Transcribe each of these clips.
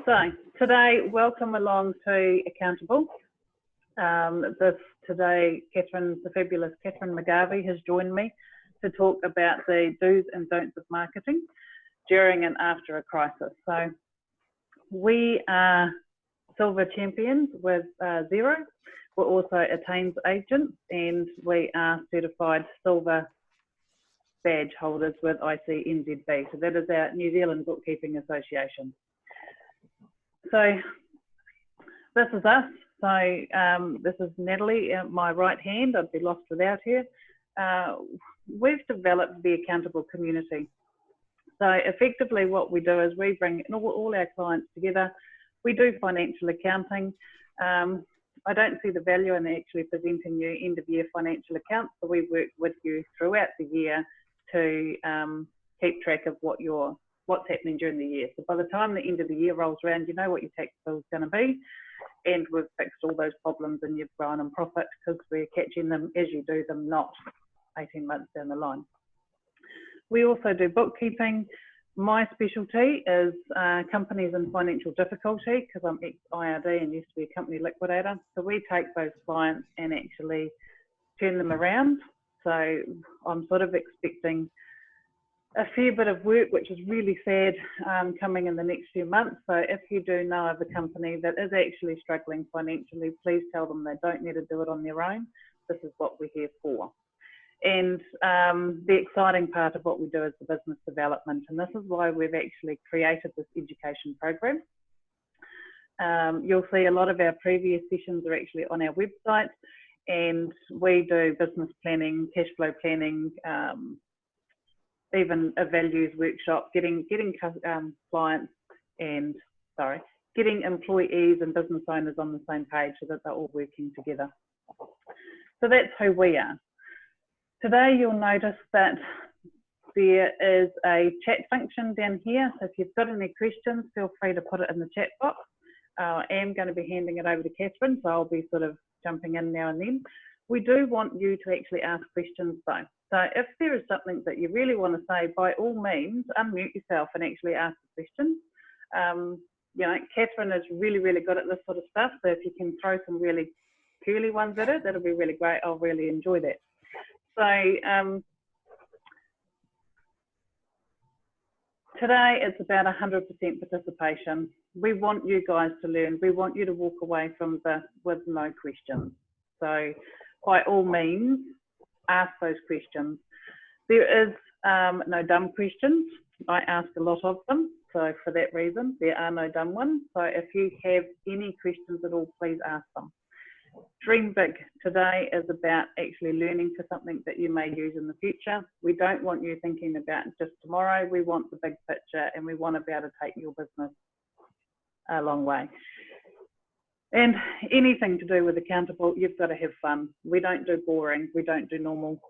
So today, welcome along to Accountable. Today, the fabulous Kathryn McGarvey has joined me to talk about the do's and don'ts of marketing during and after a crisis. So we are silver champions with Xero. We're also Attain's agents, and we are certified silver badge holders with ICNZB. So that is our New Zealand Bookkeeping Association. So this is us. So this is Natalie, my right hand. I'd be lost without her. We've developed the Accountable community. So effectively what we do is we bring all our clients together. We do financial accounting. I don't see the value in actually presenting you end of year financial accounts. So we work with you throughout the year to keep track of what's happening during the year. So by the time the end of the year rolls around, you know what your tax bill is going to be, and we've fixed all those problems and you've grown in profit because we're catching them as you do them, not 18 months down the line. We also do bookkeeping. My specialty is companies in financial difficulty because I'm ex-IRD and used to be a company liquidator. So we take those clients and actually turn them around. So I'm sort of expecting a fair bit of work, which is really sad, coming in the next few months. So if you do know of a company that is actually struggling financially, please tell them they don't need to do it on their own. This is what we're here for. And the exciting part of what we do is the business development. And this is why we've actually created this education program. You'll see a lot of our previous sessions are actually on our website, and we do business planning, cash flow planning, even a values workshop, getting clients and, getting employees and business owners on the same page so that they're all working together. So that's who we are. Today you'll notice that there is a chat function down here. So if you've got any questions, feel free to put it in the chat box. I am going to be handing it over to Kathryn, so I'll be sort of jumping in now and then. We do want you to actually ask questions though. So if there is something that you really want to say, by all means, unmute yourself and actually ask the question. You know, Kathryn is really, really good at this sort of stuff. So if you can throw some really curly ones at it, that'll be really great. I'll really enjoy that. So today it's about 100% participation. We want you guys to learn. We want you to walk away from this with no questions. So by all means, ask those questions. There is no dumb questions. I ask a lot of them. So for that reason, there are no dumb ones. So if you have any questions at all, please ask them. Dream big. Today is about actually learning for something that you may use in the future. We don't want you thinking about just tomorrow. We want the big picture, and we want to be able to take your business a long way. And anything to do with Accountable, you've got to have fun. We don't do boring. We don't do normal.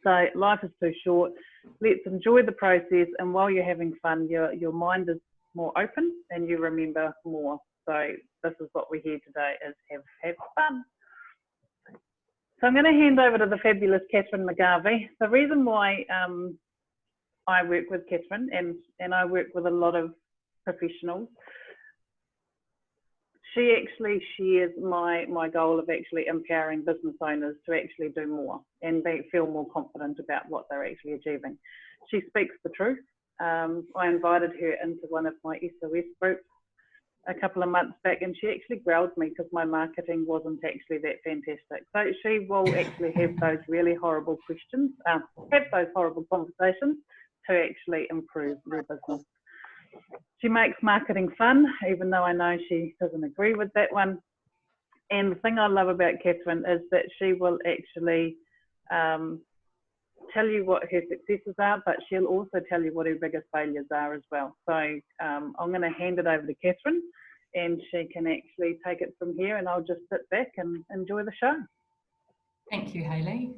So life is too short. Let's enjoy the process, and while you're having fun, your mind is more open and you remember more. So this is what we're here today, is have fun. So I'm going to hand over to the fabulous Kathryn McGarvey. The reason why I work with Kathryn, and I work with a lot of professionals, she actually shares my goal of actually empowering business owners to actually do more and feel more confident about what they're actually achieving. She speaks the truth. I invited her into one of my SOS groups a couple of months back, and she actually growled me because my marketing wasn't actually that fantastic. So she will actually have those really horrible questions, have those horrible conversations to actually improve your business. She makes marketing fun, even though I know she doesn't agree with that one. And the thing I love about Kathryn is that she will actually tell you what her successes are, but she'll also tell you what her biggest failures are as well. So I'm going to hand it over to Kathryn, and she can actually take it from here, and I'll just sit back and enjoy the show. Thank you, Haylee.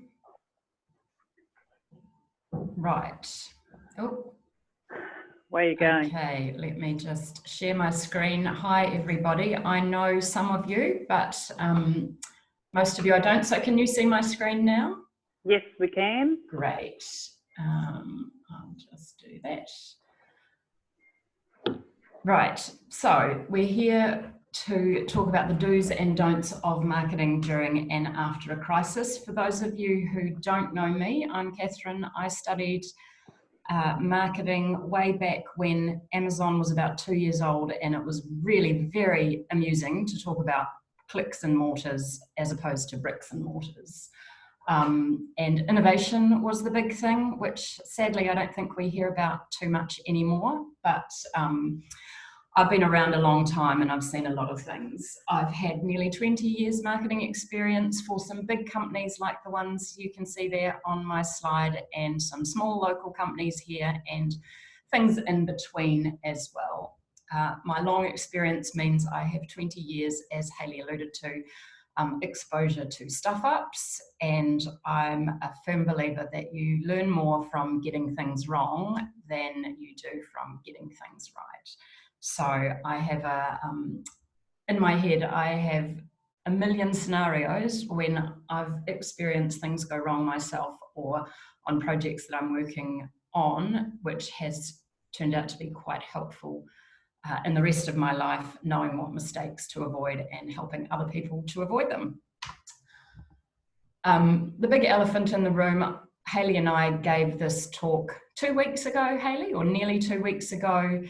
Right. Oh. Where are you going? Okay, let me just share my screen. Hi, everybody. I know some of you, but most of you I don't. So can you see my screen now? Yes, we can. Great. I'll just do that. Right, so we're here to talk about the do's and don'ts of marketing during and after a crisis. For those of you who don't know me, I'm Kathryn. I studied marketing way back when Amazon was about 2 years old, and it was really very amusing to talk about clicks and mortars as opposed to bricks and mortars. And innovation was the big thing, which sadly I don't think we hear about too much anymore, but I've been around a long time and I've seen a lot of things. I've had nearly 20 years marketing experience for some big companies like the ones you can see there on my slide, and some small local companies here, and things in between as well. My long experience means I have 20 years, as Haylee alluded to, exposure to stuff-ups, and I'm a firm believer that you learn more from getting things wrong than you do from getting things right. So I have in my head, I have a million scenarios when I've experienced things go wrong myself or on projects that I'm working on, which has turned out to be quite helpful in the rest of my life, knowing what mistakes to avoid and helping other people to avoid them. The big elephant in the room, Haylee and I gave this talk 2 weeks ago, Haylee, or nearly 2 weeks ago,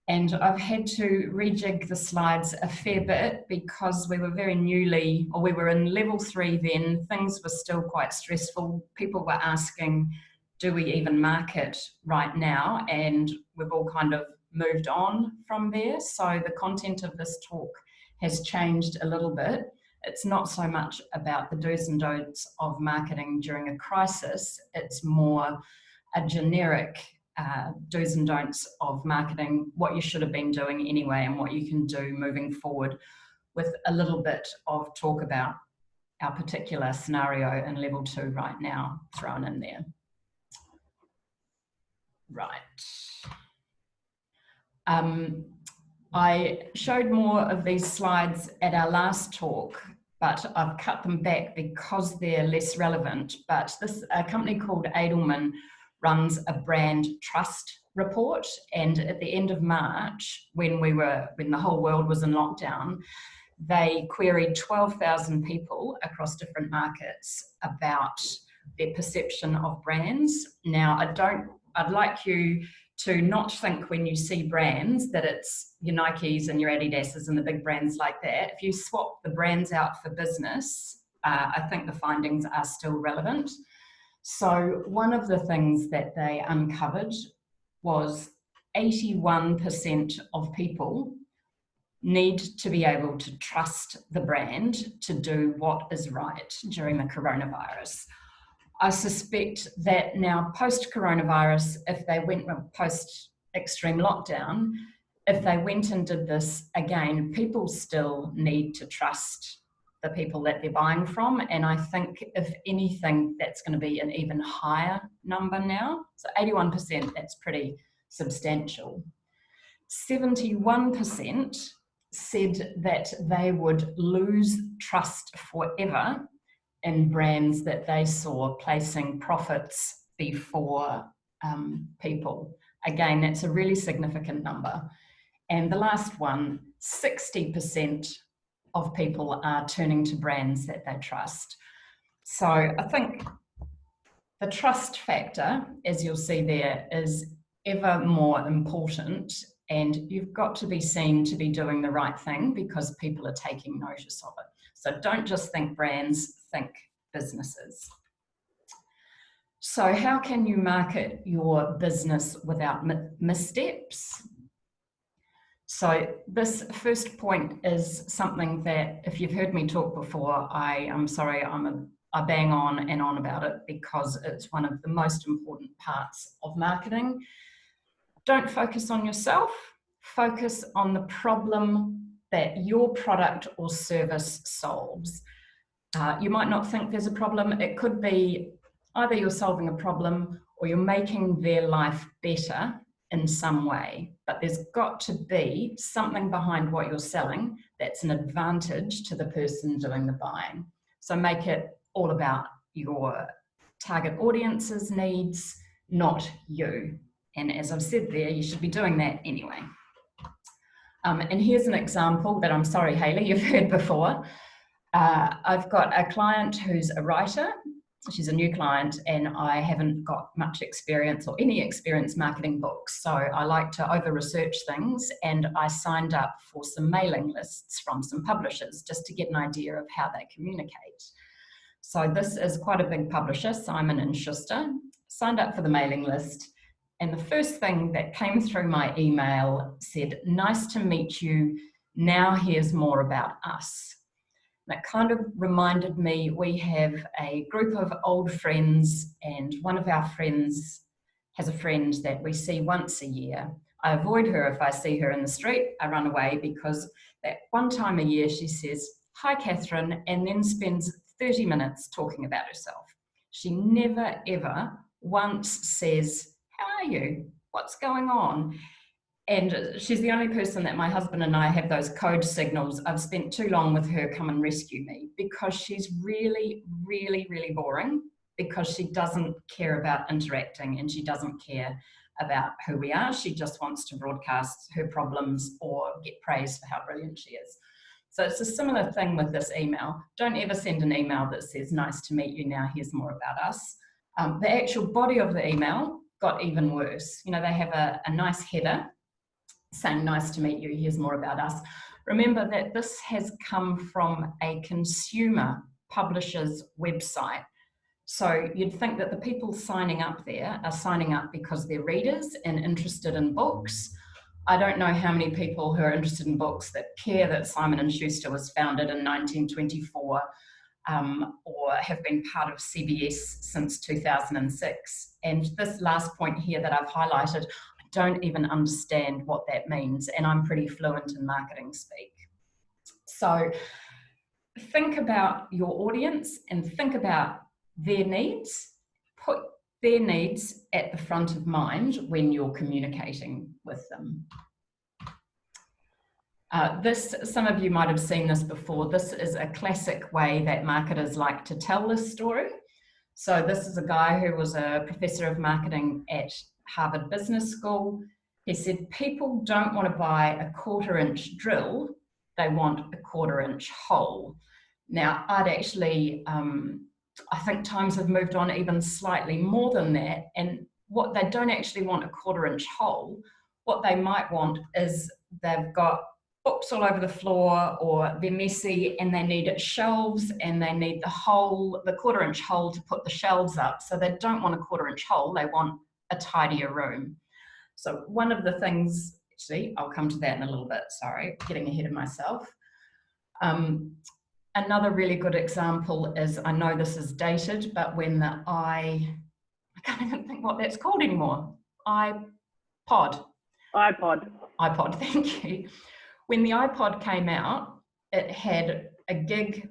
and I've had to rejig the slides a fair bit because we were very newly, or we were in level 3 then, things were still quite stressful. People were asking, do we even market right now? And we've all kind of moved on from there. So the content of this talk has changed a little bit. It's not so much about the do's and don'ts of marketing during a crisis. It's more a generic do's and don'ts of marketing, what you should have been doing anyway and what you can do moving forward, with a little bit of talk about our particular scenario in level 2 right now thrown in there. Right. I showed more of these slides at our last talk, but I've cut them back because they're less relevant. But a company called Edelman runs a brand trust report, and at the end of March, when the whole world was in lockdown, they queried 12,000 people across different markets about their perception of brands. Now, I'd like you to not think when you see brands that it's your Nikes and your Adidases and the big brands like that. If you swap the brands out for business, I think the findings are still relevant. So one of the things that they uncovered was 81% of people need to be able to trust the brand to do what is right during the coronavirus. I suspect that now post-coronavirus, if they went post-extreme lockdown, if they went and did this again, people still need to trust the people that they're buying from. And I think if anything, that's going to be an even higher number now. So 81%, that's pretty substantial. 71% said that they would lose trust forever in brands that they saw placing profits before people. Again, that's a really significant number. And the last one, 60% of people are turning to brands that they trust. So I think the trust factor, as you'll see there, is ever more important, and you've got to be seen to be doing the right thing because people are taking notice of it. So don't just think brands, think businesses. So how can you market your business without missteps? So this first point is something that, if you've heard me talk before, I'm sorry, I bang on and on about it because it's one of the most important parts of marketing. Don't focus on yourself, focus on the problem that your product or service solves. You might not think there's a problem. It could be either you're solving a problem or you're making their life better in some way, but there's got to be something behind what you're selling that's an advantage to the person doing the buying. So make it all about your target audience's needs, not you. And as I've said there, you should be doing that anyway. And here's an example that I'm sorry, Haylee, you've heard before. I've got a client who's a writer. She's a new client, and I haven't got much experience or any experience marketing books. So I like to over-research things, and I signed up for some mailing lists from some publishers just to get an idea of how they communicate. So this is quite a big publisher, Simon & Schuster. Signed up for the mailing list, and the first thing that came through my email said, "Nice to meet you. Now here's more about us." That kind of reminded me, we have a group of old friends, and one of our friends has a friend that we see once a year. I avoid her if I see her in the street. I run away because that one time a year she says, "Hi, Kathryn," and then spends 30 minutes talking about herself. She never, ever once says, "How are you? What's going on?" And she's the only person that my husband and I have those code signals, "I've spent too long with her, come and rescue me," because she's really, really, really boring, because she doesn't care about interacting and she doesn't care about who we are. She just wants to broadcast her problems or get praise for how brilliant she is. So it's a similar thing with this email. Don't ever send an email that says, "Nice to meet you, now here's more about us." The actual body of the email got even worse. You know, they have a nice header saying, "Nice to meet you, here's more about us." Remember that this has come from a consumer publisher's website. So you'd think that the people signing up there are signing up because they're readers and interested in books. I don't know how many people who are interested in books that care that Simon & Schuster was founded in 1924 or have been part of CBS since 2006. And this last point here that I've highlighted, don't even understand what that means, and I'm pretty fluent in marketing speak. So think about your audience and think about their needs. Put their needs at the front of mind when you're communicating with them. Some of you might have seen this before. This is a classic way that marketers like to tell this story. So this is a guy who was a professor of marketing at Harvard Business School. He said, "People don't want to buy a 1/4-inch drill, they want a 1/4-inch hole." Now, I'd actually, I think times have moved on even slightly more than that, and what they don't actually want a 1/4-inch hole, what they might want is they've got books all over the floor, or they're messy and they need shelves, and they need the 1/4-inch hole to put the shelves up. So they don't want a 1/4-inch hole, they want a tidier room. So one of the things, actually, I'll come to that in a little bit, sorry, getting ahead of myself. Another really good example is, I know this is dated, but when the I can't even think what that's called anymore. iPod, thank you. When the iPod came out, it had a gig,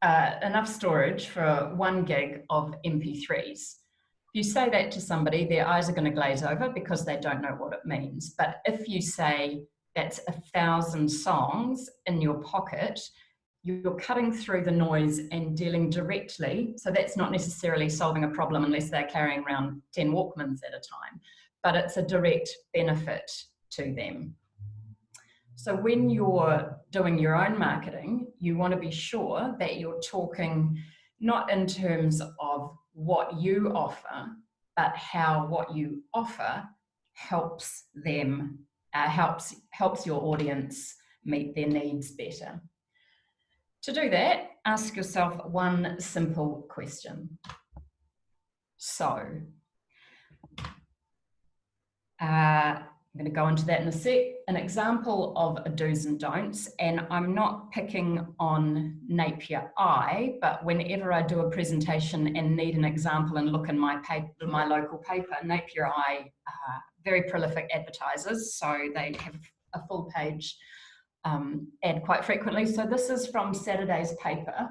enough storage for 1 gig of MP3s. If you say that to somebody, their eyes are going to glaze over because they don't know what it means. But if you say that's 1,000 songs in your pocket, you're cutting through the noise and dealing directly. So that's not necessarily solving a problem unless they're carrying around 10 Walkmans at a time, but it's a direct benefit to them. So when you're doing your own marketing, you want to be sure that you're talking not in terms of what you offer, but how what you offer helps them, helps your audience meet their needs better. To do that, ask yourself one simple question. So, I'm going to go into that in a sec. An example of a do's and don'ts, and I'm not picking on Napier Eye, but whenever I do a presentation and need an example and look in my paper, my local paper, Napier Eye are very prolific advertisers, so they have a full page ad quite frequently. So this is from Saturday's paper,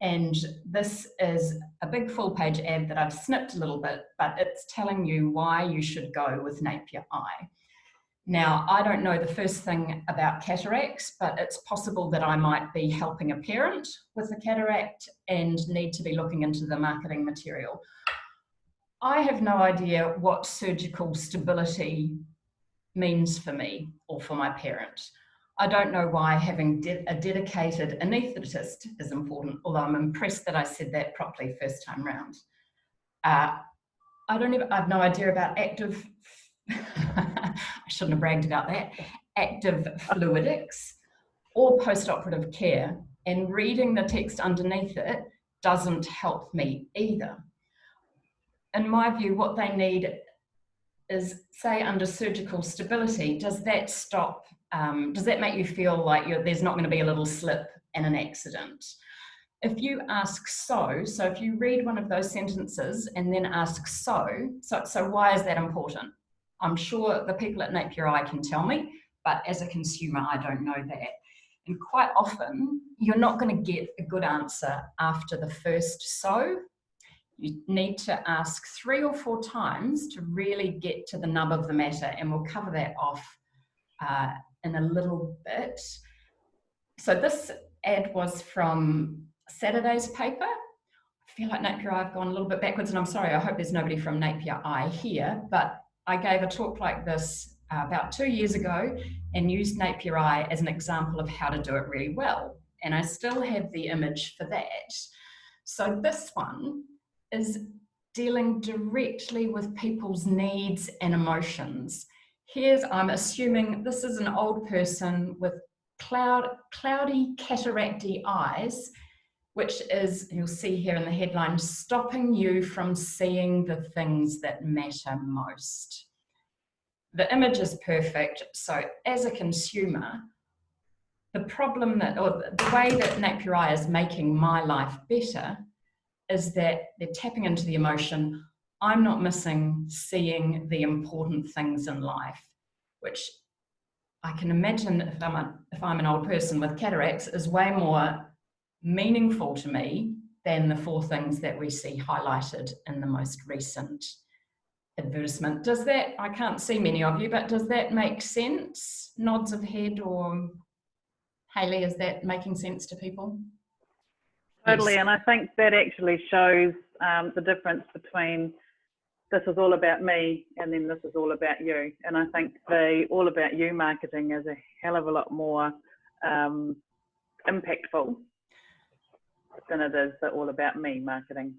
and this is a big full page ad that I've snipped a little bit, but it's telling you why you should go with Napier Eye. Now, I don't know the first thing about cataracts, but it's possible that I might be helping a parent with a cataract and need to be looking into the marketing material. I have no idea what surgical stability means for me or for my parent. I don't know why having a dedicated anaesthetist is important, although I'm impressed that I said that properly first time round. I have no idea about active, I shouldn't have bragged about that, active fluidics or post-operative care, and reading the text underneath it doesn't help me either. In my view, what they need is, say, under surgical stability, does that stop, does that make you feel like there's not going to be a little slip and an accident? If you ask so if you read one of those sentences and then ask so why is that important? I'm sure the people at Napier Eye can tell me, but as a consumer, I don't know that. And quite often, you're not going to get a good answer after the first so. You need to ask 3 or 4 times to really get to the nub of the matter, and we'll cover that off in a little bit. So this ad was from Saturday's paper. I feel like Napier Eye have gone a little bit backwards, and I'm sorry, I hope there's nobody from Napier Eye here, but I gave a talk like this about 2 years ago and used Napier Eye as an example of how to do it really well. And I still have the image for that. So this one is dealing directly with people's needs and emotions. I'm assuming this is an old person with cloudy, cataracty eyes, which is, you'll see here in the headline, stopping you from seeing the things that matter most. The image is perfect. So as a consumer, the way that Napier Eye is making my life better is that they're tapping into the emotion, I'm not missing seeing the important things in life, which I can imagine if I'm an old person with cataracts is way more meaningful to me than the 4 things that we see highlighted in the most recent advertisement. Does that, I can't see many of you, but does that make sense? Nods of head, or Haylee, is that making sense to people? Totally, Yes. and I think that actually shows the difference between this is all about me and then this is all about you. And I think the all about you marketing is a hell of a lot more impactful than it is the all about me marketing.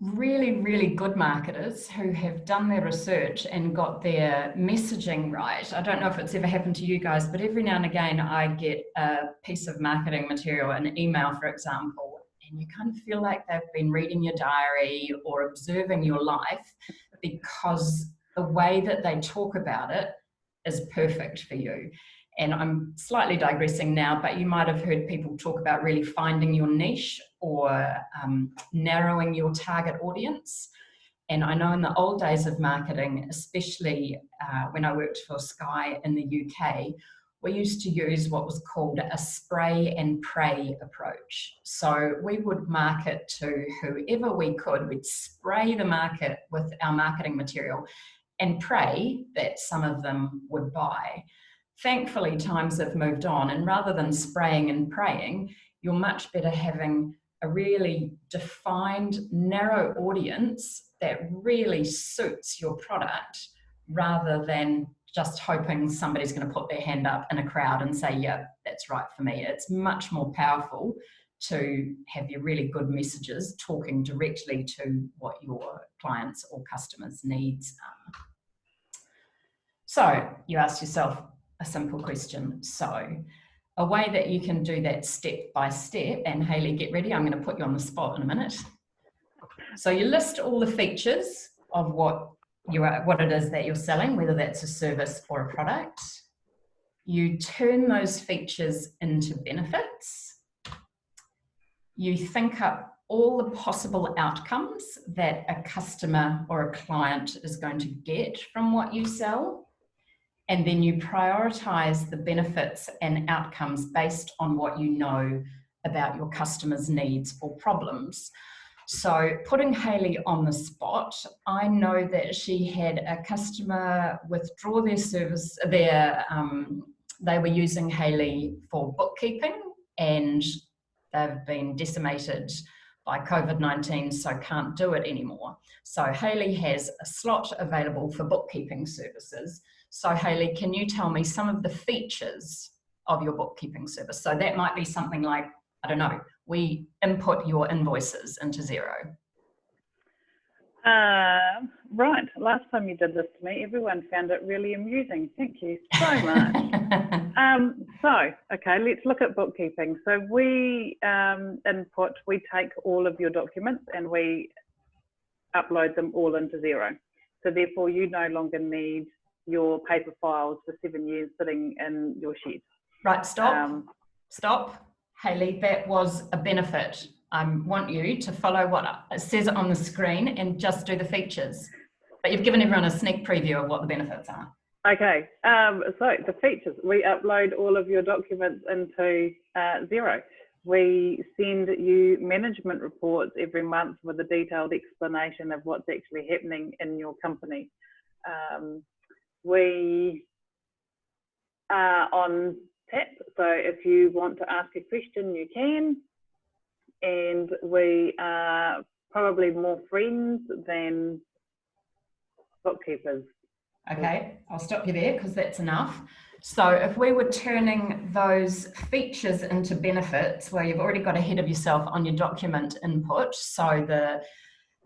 Really, really good marketers who have done their research and got their messaging right. I don't know if it's ever happened to you guys, but every now and again I get a piece of marketing material, an email, for example, and you kind of feel like they've been reading your diary or observing your life because the way that they talk about it is perfect for you. And I'm slightly digressing now, but you might have heard people talk about really finding your niche or narrowing your target audience. And I know in the old days of marketing, especially when I worked for Sky in the UK, we used to use what was called a spray and pray approach. So we would market to whoever we could. We'd spray the market with our marketing material and pray that some of them would buy. Thankfully, times have moved on, and rather than spraying and praying, you're much better having a really defined, narrow audience that really suits your product, rather than just hoping somebody's going to put their hand up in a crowd and say, yeah, that's right for me. It's much more powerful to have your really good messages talking directly to what your clients or customers' needs are. So you ask yourself a simple question. So a way that you can do that step by step, and Haylee, get ready, I'm going to put you on the spot in a minute. So you list all the features of what it is that you're selling, whether that's a service or a product. You turn those features into benefits. You think up all the possible outcomes that a customer or a client is going to get from what you sell. And then you prioritize the benefits and outcomes based on what you know about your customers' needs or problems. So putting Haylee on the spot, I know that she had a customer withdraw their service, they were using Haylee for bookkeeping, and they've been decimated by COVID-19, so can't do it anymore. So Haylee has a slot available for bookkeeping services. So Haylee, can you tell me some of the features of your bookkeeping service. So that might be something like, I don't know, we input your invoices into Xero. Right, last time you did this to me, everyone found it really amusing. Thank you so much. Okay, let's look at bookkeeping. So we we take all of your documents and we upload them all into Xero. So therefore you no longer need your paper files for 7 years sitting in your shed. Right, stop. Haylee, that was a benefit. I want you to follow what it says on the screen and just do the features. But you've given everyone a sneak preview of what the benefits are. Okay, so the features, we upload all of your documents into Xero. We send you management reports every month with a detailed explanation of what's actually happening in your company. We are on tap, so if you want to ask a question, you can. And we are probably more friends than bookkeepers. Okay, I'll stop you there because that's enough. So if we were turning those features into benefits, where you've already got ahead of yourself on your document input, so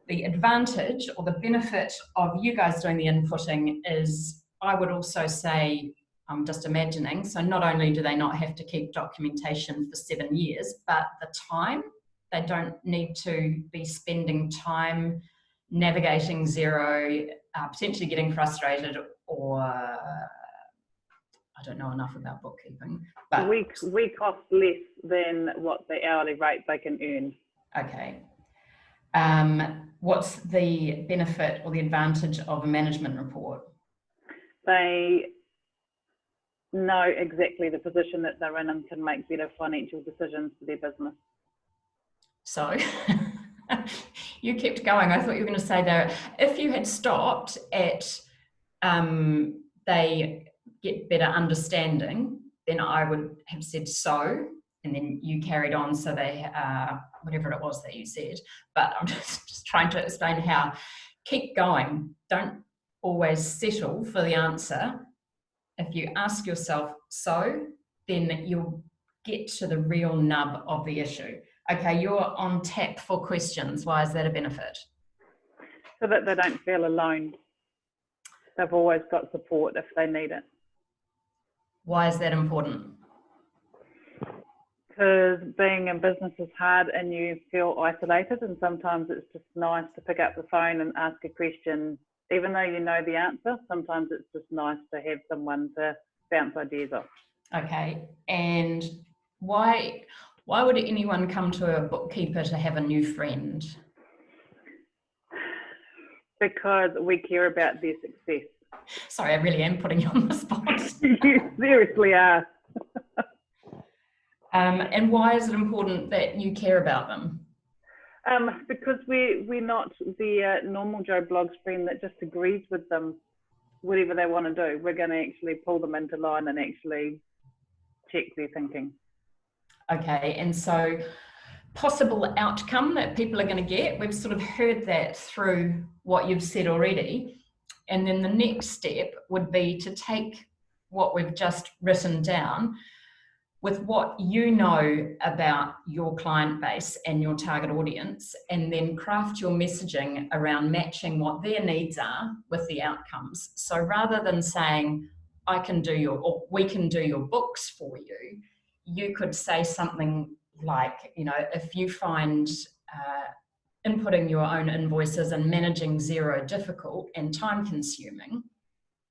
the advantage or the benefit of you guys doing the inputting is, I would also say, I'm just imagining, so not only do they not have to keep documentation for 7 years, but the time, they don't need to be spending time navigating Xero, potentially getting frustrated, or I don't know enough about bookkeeping. But we cost less than what the hourly rate they can earn. Okay. What's the benefit or the advantage of a management report? They know exactly the position that they're in and can make better financial decisions for their business. So you kept going. I thought you were going to say there, if you had stopped at they get better understanding, then I would have said so, and then you carried on, so they whatever it was that you said. But I'm just trying to explain how, keep going. Don't always settle for the answer. If you ask yourself so, then you'll get to the real nub of the issue. Okay, you're on tap for questions. Why is that a benefit? So that they don't feel alone. They've always got support if they need it. Why is that important? Because being in business is hard and you feel isolated, and sometimes it's just nice to pick up the phone and ask a question. Even though you know the answer, sometimes it's just nice to have someone to bounce ideas off. Okay, and why would anyone come to a bookkeeper to have a new friend? Because we care about their success. Sorry, I really am putting you on the spot. You seriously are. And why is it important that you care about them? Because we're not the normal Joe Blogs friend that just agrees with them, whatever they want to do. We're going to actually pull them into line and actually check their thinking. Okay, and so possible outcome that people are going to get, we've sort of heard that through what you've said already. And then the next step would be to take what we've just written down with what you know about your client base and your target audience, and then craft your messaging around matching what their needs are with the outcomes. So rather than saying, I can do your, or we can do your books for you, you could say something like, you know, if you find inputting your own invoices and managing Xero difficult and time consuming,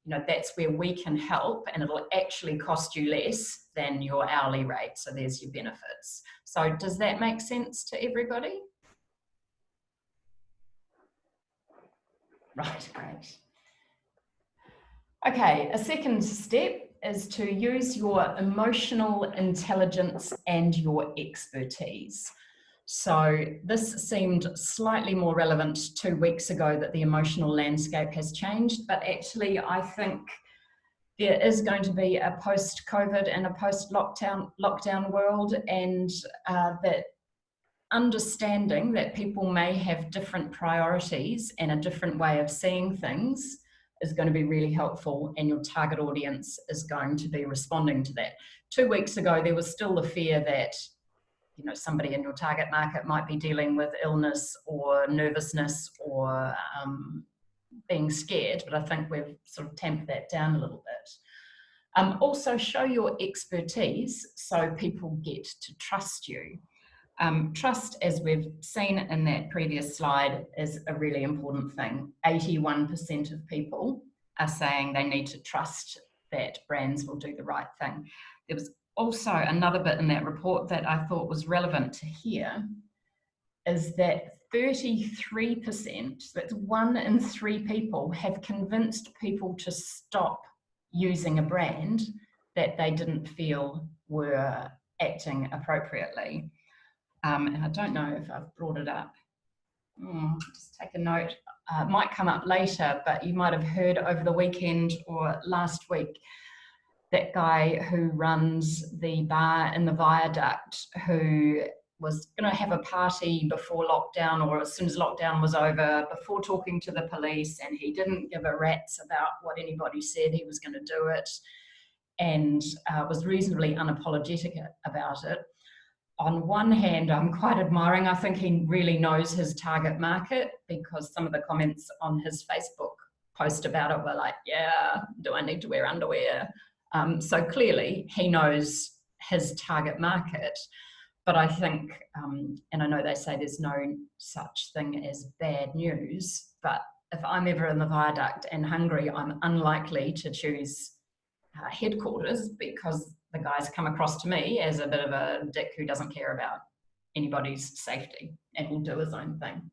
you know, that's where we can help, and it'll actually cost you less than your hourly rate. So there's your benefits. So does that make sense to everybody? Right, great. Okay, a second step is to use your emotional intelligence and your expertise. So this seemed slightly more relevant 2 weeks ago, that the emotional landscape has changed, but actually I think there is going to be a post-COVID and a post-lockdown world, and that understanding that people may have different priorities and a different way of seeing things is going to be really helpful, and your target audience is going to be responding to that. 2 weeks ago, there was still the fear that, you know, somebody in your target market might be dealing with illness or nervousness or being scared, but I think we've sort of tamped that down a little bit. Also, show your expertise so people get to trust you. Trust, as we've seen in that previous slide, is a really important thing. 81% of people are saying they need to trust that brands will do the right thing. There was also another bit in that report that I thought was relevant to here, is that 33%, that's 1 in 3 people, have convinced people to stop using a brand that they didn't feel were acting appropriately. And I don't know if I've brought it up. Just take a note. It might come up later, but you might have heard over the weekend or last week, that guy who runs the bar in the Viaduct, who was going to have a party before lockdown, or as soon as lockdown was over, before talking to the police, and he didn't give a rat's about what anybody said. He was going to do it, and was reasonably unapologetic about it. On one hand, I'm quite admiring. I think he really knows his target market, because some of the comments on his Facebook post about it were like, yeah, do I need to wear underwear? So clearly he knows his target market. But I think, and I know they say there's no such thing as bad news, but if I'm ever in the Viaduct and hungry, I'm unlikely to choose headquarters, because the guy's come across to me as a bit of a dick who doesn't care about anybody's safety and will do his own thing.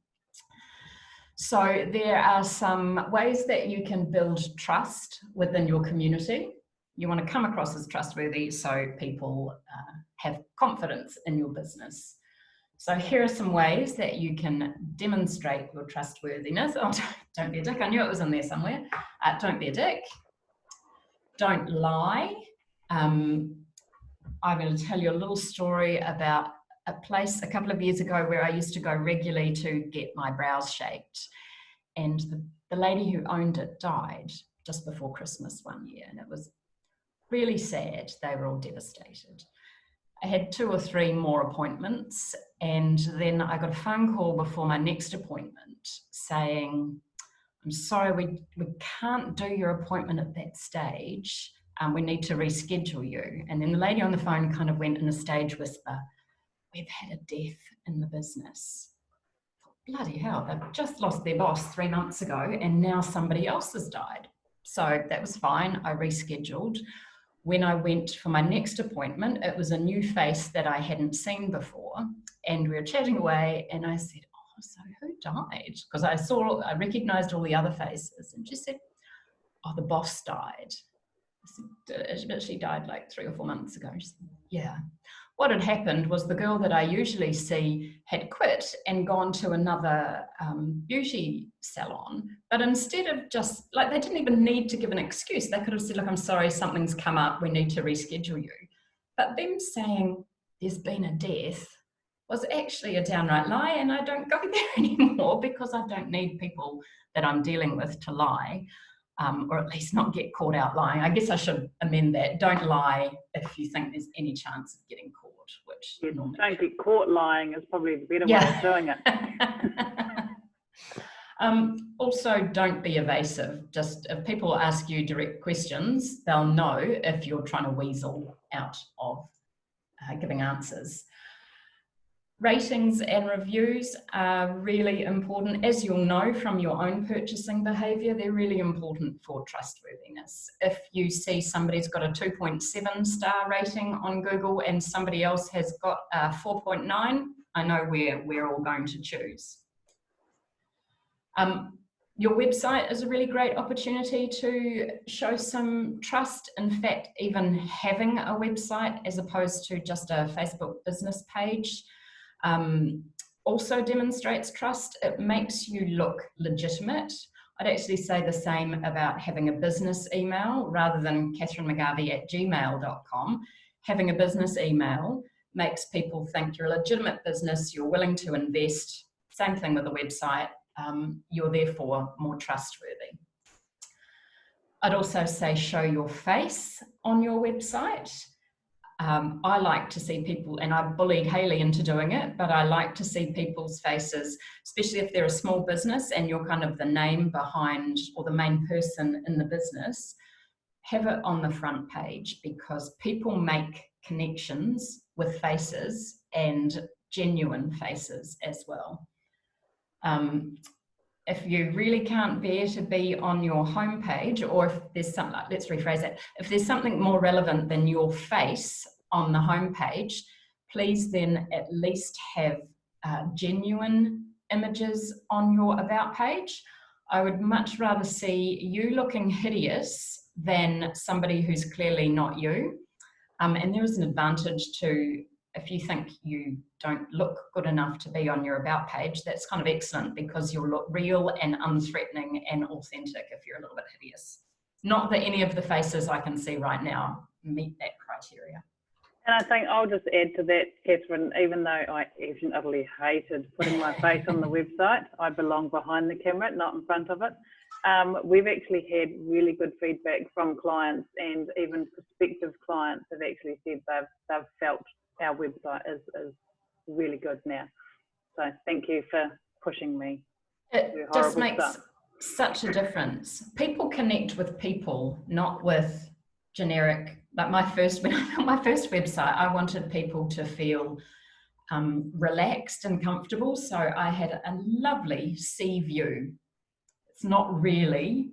So there are some ways that you can build trust within your community. You want to come across as trustworthy so people have confidence in your business. So here are some ways that you can demonstrate your trustworthiness. Oh, don't be a dick. I knew it was in there somewhere. Don't be a dick. Don't lie. I'm going to tell you a little story about a place a couple of years ago where I used to go regularly to get my brows shaped. And the lady who owned it died just before Christmas one year, and it was really sad. They were all devastated. I had 2 or 3 more appointments, and then I got a phone call before my next appointment saying, I'm sorry, we can't do your appointment at that stage. We need to reschedule you. And then the lady on the phone kind of went in a stage whisper, we've had a death in the business. Bloody hell, they've just lost their boss 3 months ago, and now somebody else has died. So that was fine. I rescheduled. When I went for my next appointment, it was a new face that I hadn't seen before. And we were chatting away, and I said, oh, so who died? Because I recognized all the other faces. And she said, oh, the boss died. I said, but she died like 3 or 4 months ago. She said, yeah. What had happened was the girl that I usually see had quit and gone to another beauty salon. But instead of just, like, they didn't even need to give an excuse. They could have said, look, I'm sorry, something's come up, we need to reschedule you. But them saying there's been a death was actually a downright lie, and I don't go there anymore because I don't need people that I'm dealing with to lie. Or at least not get caught out lying. I guess I should amend that. Don't lie if you think there's any chance of getting caught, which normally don't get caught lying is probably the better way of doing it. Also, don't be evasive. Just if people ask you direct questions, they'll know if you're trying to weasel out of giving answers. Ratings and reviews are really important. As you'll know from your own purchasing behaviour, they're really important for trustworthiness. If you see somebody's got a 2.7 star rating on Google and somebody else has got a 4.9, I know where we're all going to choose. Your website is a really great opportunity to show some trust. In fact, even having a website as opposed to just a Facebook business page also demonstrates trust. It makes you look legitimate. I'd actually say the same about having a business email rather than kathrynmcgarvey@gmail.com. Having a business email makes people think you're a legitimate business, you're willing to invest. Same thing with a website. You're therefore more trustworthy. I'd also say show your face on your website. I like to see people, and I bullied Haylee into doing it, but I like to see people's faces, especially if they're a small business and you're kind of the name behind or the main person in the business. Have it on the front page, because people make connections with faces, and genuine faces as well. If you really can't bear to be on your homepage, or if there's something, let's rephrase it, if there's something more relevant than your face on the homepage, please then at least have genuine images on your about page. I would much rather see you looking hideous than somebody who's clearly not you. And there is an advantage to, if you think you don't look good enough to be on your about page, that's kind of excellent, because you'll look real and unthreatening and authentic if you're a little bit hideous. Not that any of the faces I can see right now meet that criteria. And I think I'll just add to that, Kathryn, even though I even utterly hated putting my face on the website, I belong behind the camera, not in front of it. We've actually had really good feedback from clients, and even prospective clients have actually said they've felt our website is really good now. So thank you for pushing me. It just makes such a difference. People connect with people, not with generic. Like my first website, I wanted people to feel relaxed and comfortable. So I had a lovely sea view. It's not really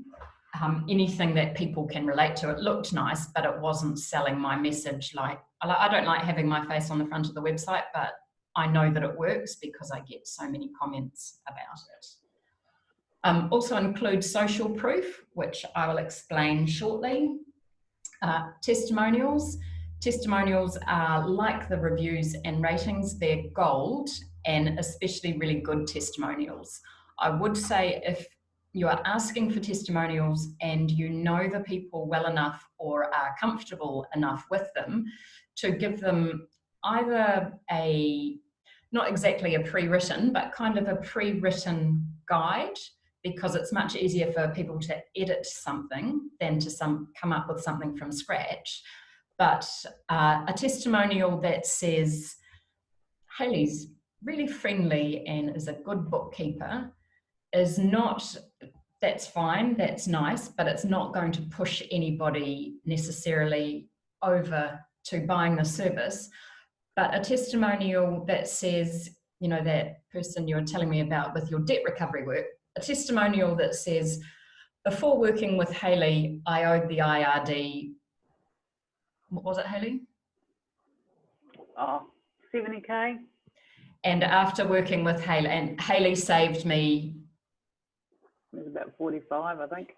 anything that people can relate to. It looked nice, but it wasn't selling my message. Like, I don't like having my face on the front of the website, but I know that it works because I get so many comments about it. Also include social proof, which I will explain shortly. Testimonials. Testimonials are like the reviews and ratings. They're gold, and especially really good testimonials. I would say if you are asking for testimonials and you know the people well enough or are comfortable enough with them to give them either not exactly a pre-written, but kind of a pre-written guide, because it's much easier for people to edit something than to come up with something from scratch. But a testimonial that says, Haylee's really friendly and is a good bookkeeper is not, that's fine, that's nice, but it's not going to push anybody necessarily over to buying the service. But a testimonial that says, you know, that person you were telling me about with your debt recovery work, a testimonial that says, before working with Haylee, I owed the IRD, what was it, Haylee? Oh, 70K. And after working with Haylee, and Haylee saved me, it was about 45, I think.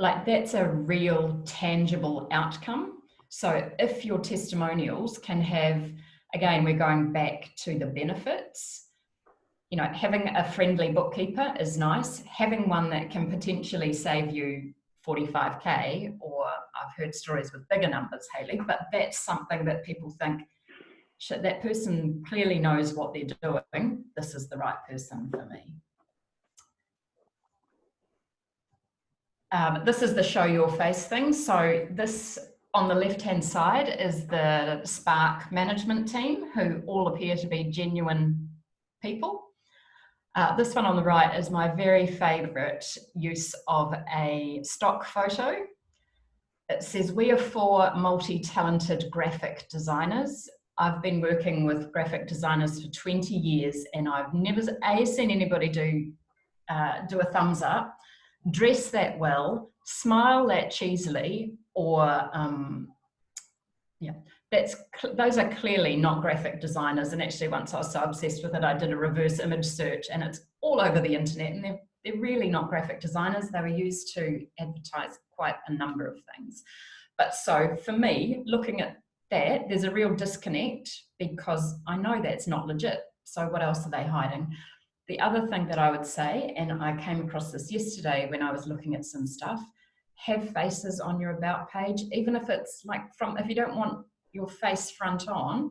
Like, that's a real tangible outcome. So if your testimonials can have, again, we're going back to the benefits. You know, having a friendly bookkeeper is nice. Having one that can potentially save you 45K, or I've heard stories with bigger numbers, Haylee, but that's something that people think, shit, that person clearly knows what they're doing. This is the right person for me. This is the show your face thing. So this on the left-hand side is the Spark management team, who all appear to be genuine people. This one on the right is my very favorite use of a stock photo. It says, we are 4 multi-talented graphic designers. I've been working with graphic designers for 20 years, and I've never seen anybody do a thumbs up, dress that well, smile that cheesily, or yeah, those are clearly not graphic designers. And actually, once I was so obsessed with it, I did a reverse image search, and it's all over the internet, and they're really not graphic designers. They were used to advertise quite a number of things. But so for me, looking at that, there's a real disconnect, because I know that's not legit. So what else are they hiding? The other thing that I would say, and I came across this yesterday when I was looking at some stuff, have faces on your about page, even if it's like if you don't want your face front on,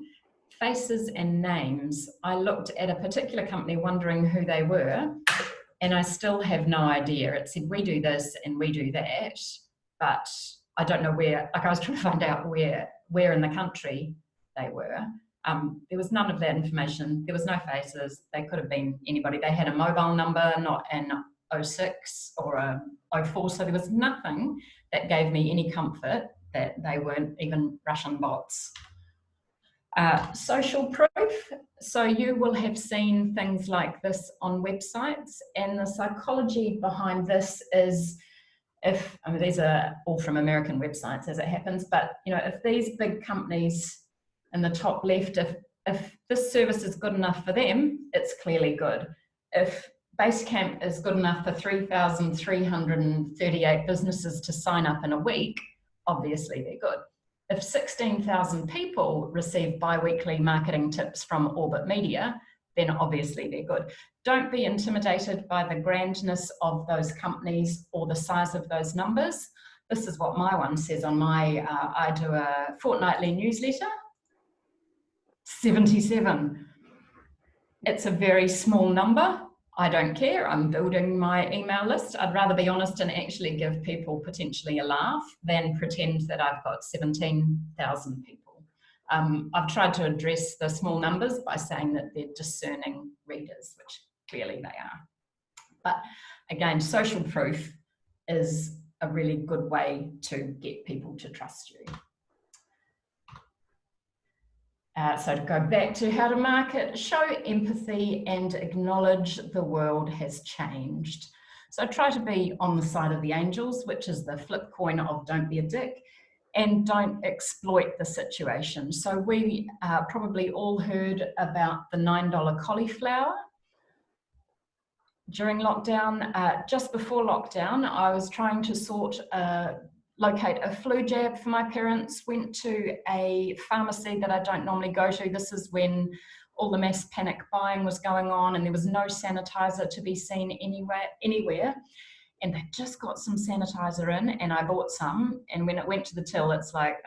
faces and names. I looked at a particular company wondering who they were, and I still have no idea. It said, we do this and we do that, but I don't know where. Like, I was trying to find out where in the country they were. There was none of that information. There was no faces. They could have been anybody. They had a mobile number, not an 06 or a 04, so there was nothing that gave me any comfort that they weren't even Russian bots. Social proof. So you will have seen things like this on websites, and the psychology behind this is, these are all from American websites as it happens, but if these big companies in the top left, if this service is good enough for them, it's clearly good. If Basecamp is good enough for 3,338 businesses to sign up in a week, obviously they're good. If 16,000 people receive bi-weekly marketing tips from Orbit Media, then obviously they're good. Don't be intimidated by the grandness of those companies or the size of those numbers. This is what my one says on my, I do a fortnightly newsletter, 77. It's a very small number. I don't care. I'm building my email list. I'd rather be honest and actually give people potentially a laugh than pretend that I've got 17,000 people. I've tried to address the small numbers by saying that they're discerning readers, which clearly they are. But again, social proof is a really good way to get people to trust you. So to go back to how to market, show empathy and acknowledge the world has changed. So try to be on the side of the angels, which is the flip coin of don't be a dick, and don't exploit the situation. So we probably all heard about the $9 cauliflower during lockdown. Just before lockdown, I was trying to locate a flu jab for my parents, went to a pharmacy that I don't normally go to. This is when all the mass panic buying was going on and there was no sanitizer to be seen anywhere. And they just got some sanitizer in, and I bought some. And when it went to the till, it's like,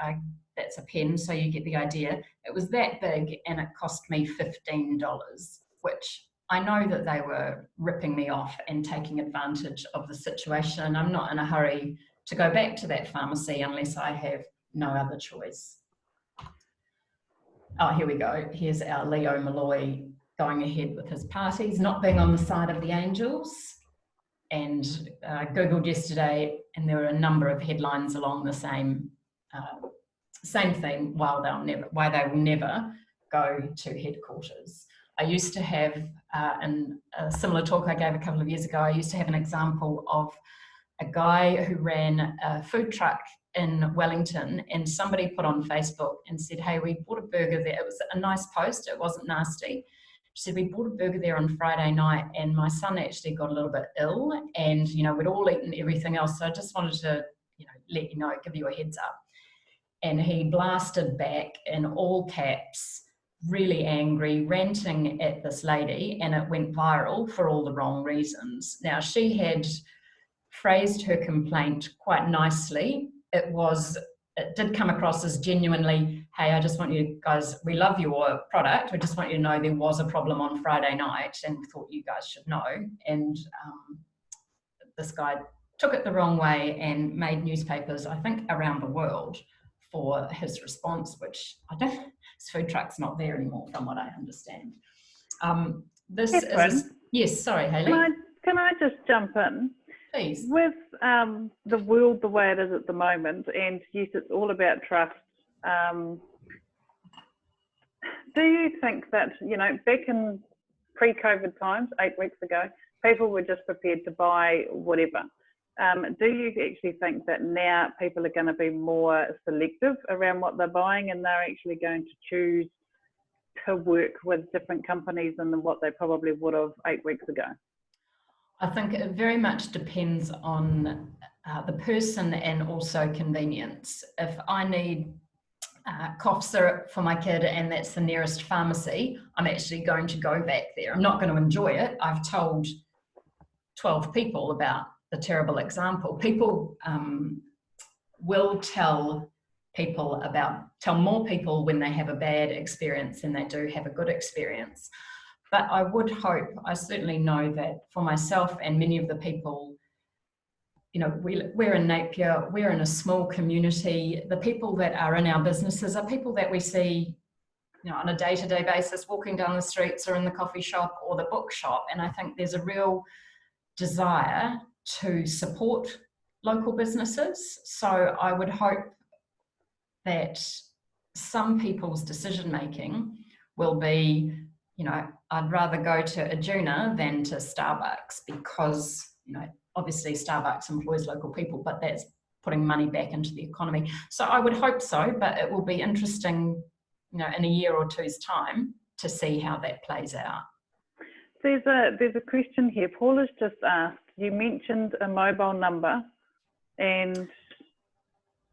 that's a pen, so you get the idea. It was that big and it cost me $15, which I know that they were ripping me off and taking advantage of the situation. I'm not in a hurry to go back to that pharmacy unless I have no other choice. Oh, here we go. Here's our Leo Malloy going ahead with his parties, not being on the side of the angels. And Googled yesterday, and there were a number of headlines along the same thing, why they will never go to headquarters. I used to have, in a similar talk I gave a couple of years ago, I used to have an example of a guy who ran a food truck in Wellington, and somebody put on Facebook and said, hey, we bought a burger there. It was a nice post, it wasn't nasty. She said, we bought a burger there on Friday night and my son actually got a little bit ill, and we'd all eaten everything else, so I just wanted to let you know, give you a heads up. And he blasted back in all caps, really angry, ranting at this lady, and it went viral for all the wrong reasons. Now, she had phrased her complaint quite nicely. It did come across as genuinely, hey, I just want you guys, we love your product, we just want you to know there was a problem on Friday night and we thought you guys should know. And this guy took it the wrong way and made newspapers, I think, around the world for his response, which his food truck's not there anymore from what I understand. Yes, sorry, Haylee. Can I just jump in? Please. With the world the way it is at the moment, and yes, it's all about trust. Do you think that, back in pre-COVID times, 8 weeks ago, people were just prepared to buy whatever? Do you actually think that now people are going to be more selective around what they're buying, and they're actually going to choose to work with different companies than what they probably would have 8 weeks ago? I think it very much depends on the person and also convenience. If I need cough syrup for my kid and that's the nearest pharmacy, I'm actually going to go back there. I'm not going to enjoy it. I've told 12 people about the terrible example. People will tell more people when they have a bad experience than they do have a good experience. But I would hope, I certainly know that for myself and many of the people you know, we're in Napier, we're in a small community. The people that are in our businesses are people that we see, you know, on a day-to-day basis, walking down the streets or in the coffee shop or the bookshop. And I think there's a real desire to support local businesses. So I would hope that some people's decision-making will be, you know, I'd rather go to Aduna than to Starbucks because, you know, obviously Starbucks employs local people, but that's putting money back into the economy. So I would hope so, but it will be interesting, you know, in a year or two's time to see how that plays out. There's a question here. Paul has just asked, you mentioned a mobile number and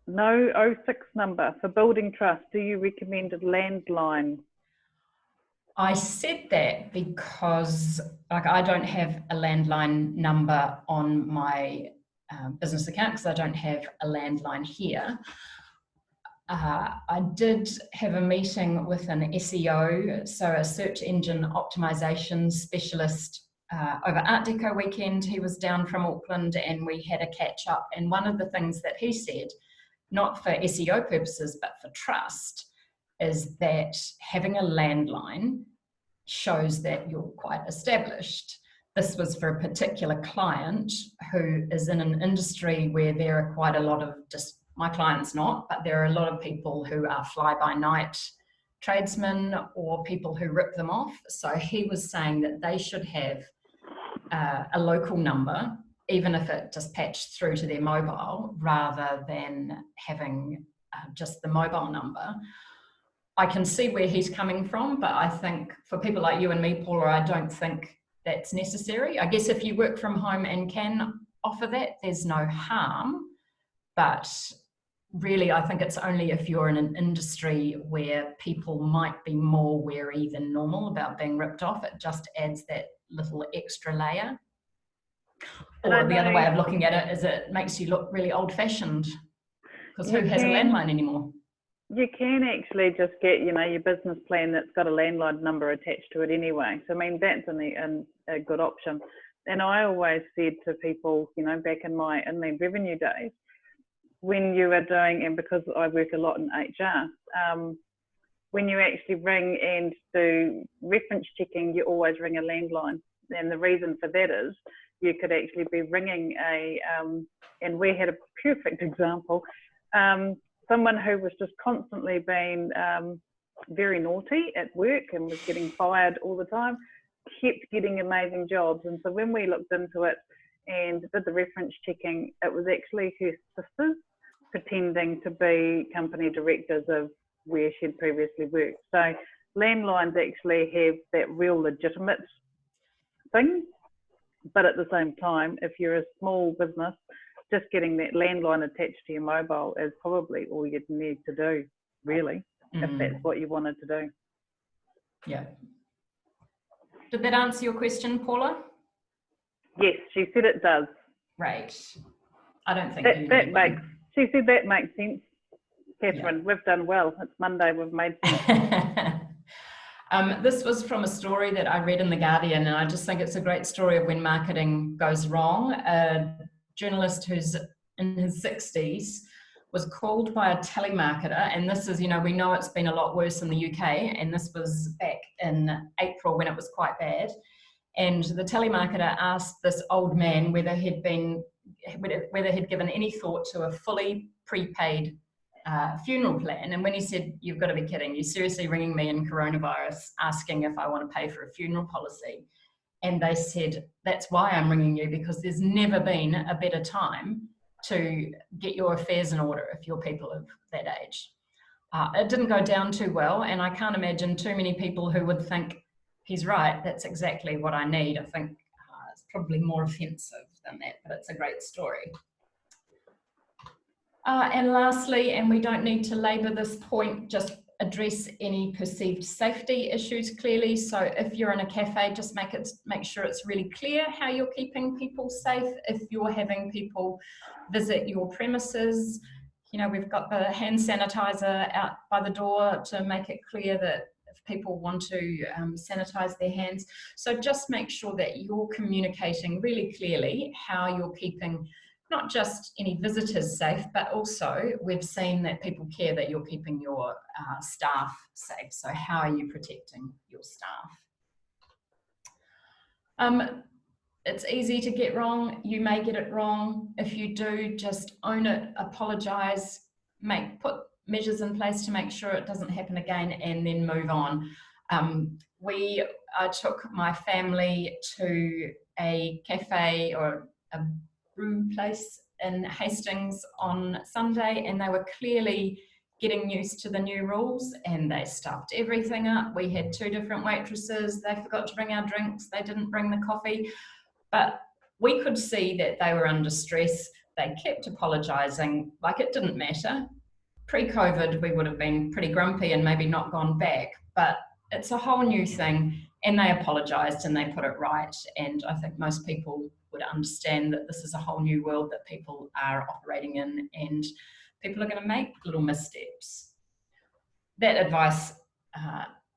no 06 number for building trust. Do you recommend a landline? I said that because, like, I don't have a landline number on my business account because I don't have a landline here. I did have a meeting with an SEO, so a search engine optimization specialist over Art Deco weekend. He was down from Auckland and we had a catch up. And one of the things that he said, not for SEO purposes, but for trust, is that having a landline shows that you're quite established. This was for a particular client who is in an industry where there are quite a lot of, just my client's not, but there are a lot of people who are fly-by-night tradesmen or people who rip them off. So he was saying that they should have a local number, even if it just patched through to their mobile, rather than having just the mobile number. I can see where he's coming from, but I think for people like you and me, Paula, I don't think that's necessary. I guess if you work from home and can offer that, there's no harm. But really, I think it's only if you're in an industry where people might be more wary than normal about being ripped off. It just adds that little extra layer. Or the other way of looking at it is it makes you look really old-fashioned, because who has a landline anymore? You can actually just get, you know, your business plan that's got a landline number attached to it anyway. So I mean, that's a good option. And I always said to people, you know, back in my revenue days, when you are doing, and because I work a lot in HR, when you actually ring and do reference checking, you always ring a landline. And the reason for that is you could actually be ringing and we had a perfect example, someone who was just constantly being very naughty at work and was getting fired all the time, kept getting amazing jobs. And so when we looked into it and did the reference checking, it was actually her sisters pretending to be company directors of where she'd previously worked. So landlines actually have that real legitimate thing, but at the same time, if you're a small business, just getting that landline attached to your mobile is probably all you'd need to do, really, if that's what you wanted to do. Yeah. Did that answer your question, Paula? Yes, she said it does. Right. I don't think she said that makes sense. Kathryn, yeah. We've done well. It's Monday, we've made sense. This was from a story that I read in The Guardian, and I just think it's a great story of when marketing goes wrong. A journalist who's in his 60s was called by a telemarketer, and this is, you know, we know it's been a lot worse in the UK, and this was back in April when it was quite bad. And the telemarketer asked this old man whether he'd given any thought to a fully prepaid funeral plan. And when he said, "You've got to be kidding, you're seriously ringing me in coronavirus asking if I want to pay for a funeral policy?" And they said, "That's why I'm ringing you, because there's never been a better time to get your affairs in order if you're people of that age." It didn't go down too well, and I can't imagine too many people who would think, he's right, that's exactly what I need. I think it's probably more offensive than that, but it's a great story. And lastly, and we don't need to labour this point, just address any perceived safety issues clearly. So if you're in a cafe, just make sure it's really clear how you're keeping people safe. If you're having people visit your premises, you know, we've got the hand sanitizer out by the door to make it clear that if people want to sanitize their hands. So just make sure that you're communicating really clearly how you're keeping not just any visitors safe, but also we've seen that people care that you're keeping your staff safe. So how are you protecting your staff? It's easy to get wrong. You may get it wrong. If you do, just own it, apologise, put measures in place to make sure it doesn't happen again, and then move on. I took my family to a cafe or a brew place in Hastings on Sunday, and they were clearly getting used to the new rules, and they stuffed everything up. We had 2 different waitresses. They forgot to bring our drinks. They didn't bring the coffee. But we could see that they were under stress. They kept apologising like it didn't matter. Pre-COVID, we would have been pretty grumpy and maybe not gone back, but it's a whole new thing, and they apologised and they put it right. And I think most people would understand that this is a whole new world that people are operating in, and people are going to make little missteps. That advice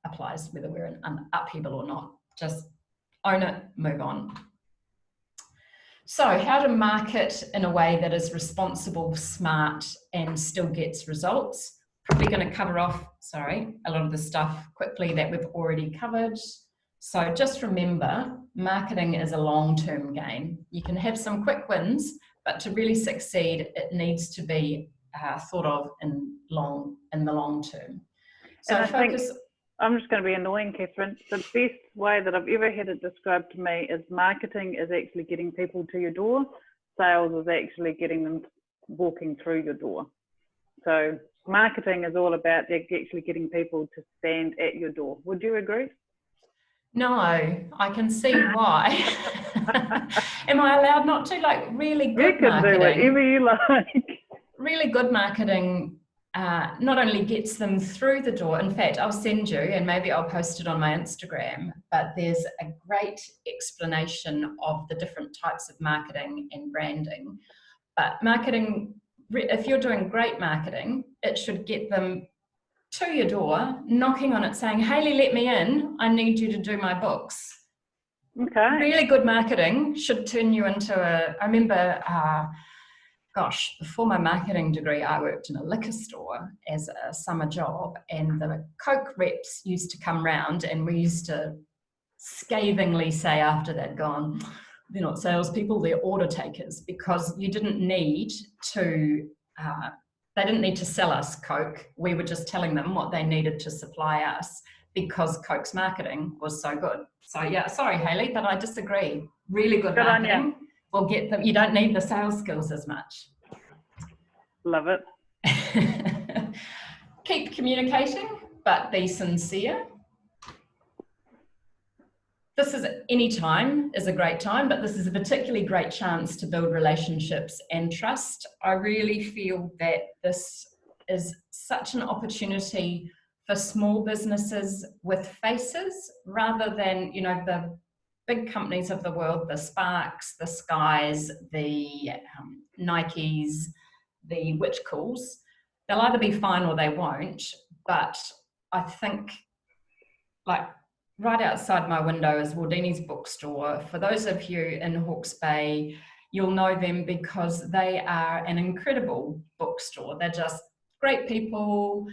applies whether we're in an upheaval or not. Just own it, move on. So how to market in a way that is responsible, smart, and still gets results. Probably going to cover off, a lot of the stuff quickly that we've already covered. So just remember, marketing is a long-term game. You can have some quick wins, but to really succeed, it needs to be thought of in the long term. So and I think I'm just going to be annoying, Kathryn. The best way that I've ever had it described to me is marketing is actually getting people to your door. Sales is actually getting them walking through your door. So marketing is all about actually getting people to stand at your door. Would you agree? No, I can see why. Am I allowed not to? Like really good marketing. You can do whatever you like. Really good marketing not only gets them through the door, in fact, I'll send you, and maybe I'll post it on my Instagram, but there's a great explanation of the different types of marketing and branding. But marketing, if you're doing great marketing, it should get them to your door, knocking on it saying, Haylee, let me in. I need you to do my books. Okay. Really good marketing should turn you into I remember, before my marketing degree, I worked in a liquor store as a summer job, and the Coke reps used to come round, and we used to scathingly say after they'd gone, they're not salespeople, they're order takers, because you didn't need to, they didn't need to sell us Coke. We were just telling them what they needed to supply us because Coke's marketing was so good. So yeah, sorry, Haylee, but I disagree. Really good marketing will get them, you don't need the sales skills as much. Love it. Keep communicating, but be sincere. This is any time is a great time, but this is a particularly great chance to build relationships and trust. I really feel that this is such an opportunity for small businesses with faces rather than, you know, the big companies of the world, the Sparks, the Skies, the Nikes, the Witchcools. They'll either be fine or they won't, but I think like right outside my window is Wardini's bookstore. For those of you in Hawke's Bay, you'll know them because they are an incredible bookstore. They're just great people.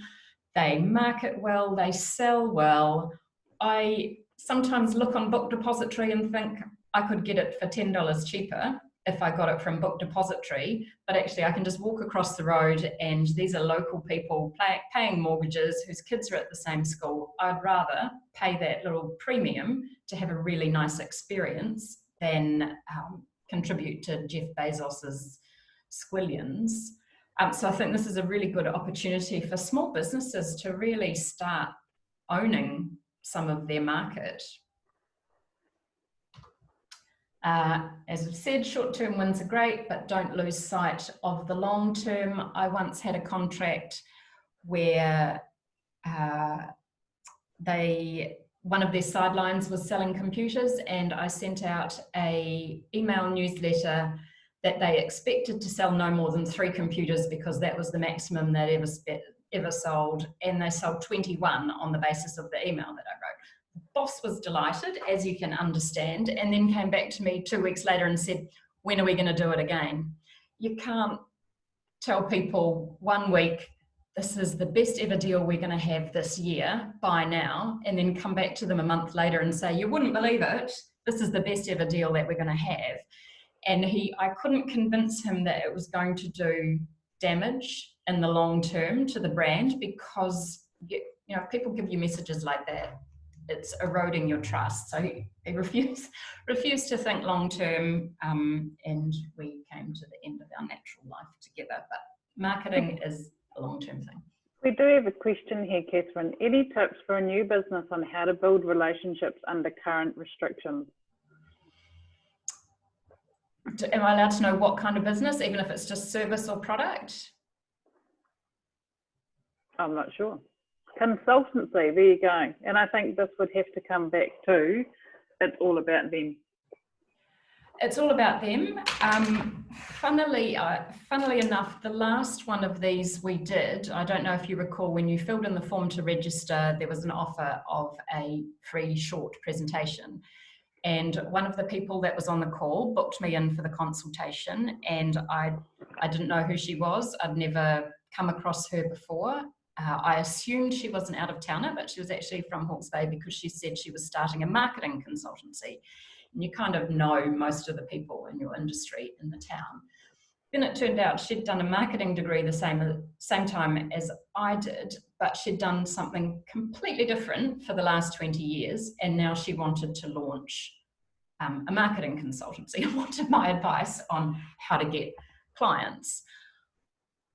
They market well, they sell well. I sometimes look on Book Depository and think I could get it for $10 cheaper if I got it from Book Depository, but actually I can just walk across the road and these are local people paying mortgages whose kids are at the same school. I'd rather pay that little premium to have a really nice experience than contribute to Jeff Bezos's squillions. So I think this is a really good opportunity for small businesses to really start owning some of their market. As I've said, short-term wins are great, but don't lose sight of the long term. I once had a contract where one of their sidelines was selling computers, and I sent out an email newsletter that they expected to sell no more than 3 computers because that was the maximum they'd ever sold, and they sold 21 on the basis of the email that I wrote. The boss was delighted, as you can understand, and then came back to me 2 weeks later and said, when are we going to do it again? you can't tell people 1 week, this is the best ever deal we're going to have this year, buy now, and then come back to them a month later and say, you wouldn't believe it, this is the best ever deal that we're going to have. And I couldn't convince him that it was going to do damage in the long term to the brand, because if people give you messages like that, it's eroding your trust. So he refused to think long term, and we came to the end of our natural life together. But marketing is a long term thing. We do have a question here, Kathryn. Any tips for a new business on how to build relationships under current restrictions? Am I allowed to know what kind of business, even if it's just service or product? I'm not sure. Consultancy, there you go. And I think this would have to come back to, it's all about them. It's all about them. Funnily enough, the last one of these we did, I don't know if you recall, when you filled in the form to register, there was an offer of a free short presentation. And one of the people that was on the call booked me in for the consultation, and I didn't know who she was. I'd never come across her before. I assumed she was an out-of-towner, but she was actually from Hawke's Bay, because she said she was starting a marketing consultancy. And you kind of know most of the people in your industry in the town. Then it turned out she'd done a marketing degree the same time as I did, but she'd done something completely different for the last 20 years, and now she wanted to launch a marketing consultancy and wanted my advice on how to get clients.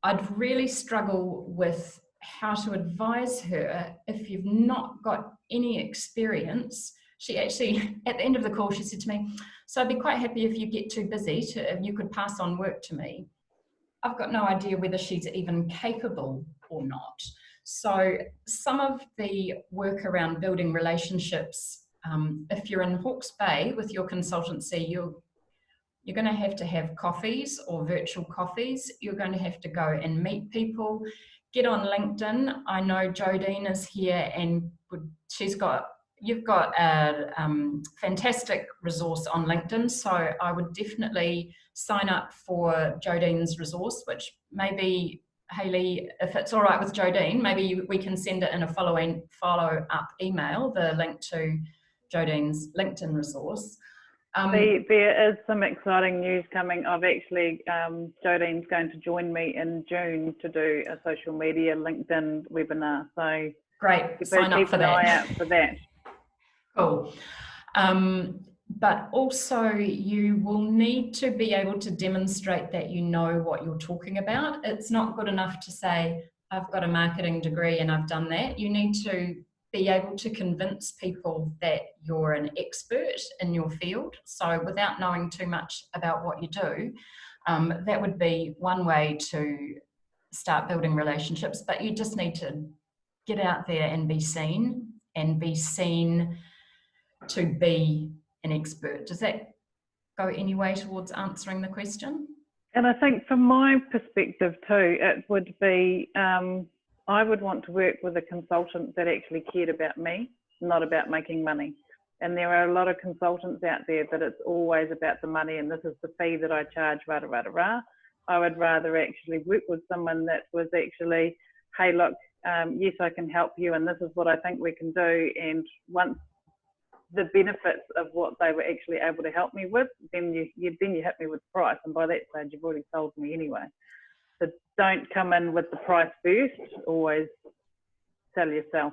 I'd really struggle with how to advise her if you've not got any experience. She actually, at the end of the call, she said to me, so I'd be quite happy if you get too busy, if you could pass on work to me. I've got no idea whether she's even capable or not. So some of the work around building relationships, if you're in Hawke's Bay with your consultancy, you're going to have coffees or virtual coffees. You're going to have to go and meet people. Get on LinkedIn. I know Jodine is here, and you've got a fantastic resource on LinkedIn, so I would definitely sign up for Jodine's resource, which maybe, Haylee, if it's all right with Jodine, maybe we can send it in a follow-up email, the link to Jodine's LinkedIn resource. There is some exciting news coming. I've actually, Jodine's going to join me in June to do a social media LinkedIn webinar. So great, sign up for that. Keep an eye out for that. Cool. But also you will need to be able to demonstrate that you know what you're talking about. It's not good enough to say, I've got a marketing degree and I've done that. You need to be able to convince people that you're an expert in your field. So without knowing too much about what you do, that would be one way to start building relationships. But you just need to get out there and be seen to be an expert. Does that go any way towards answering the question? And I think from my perspective too, it would be, I would want to work with a consultant that actually cared about me, not about making money. And there are a lot of consultants out there that it's always about the money, and this is the fee that I charge, rah, rah, rah, rah. I would rather actually work with someone that was actually, hey, look, yes, I can help you, and this is what I think we can do. And once the benefits of what they were actually able to help me with, then you hit me with price, and by that stage you've already sold me anyway. So don't come in with the price first, always sell yourself.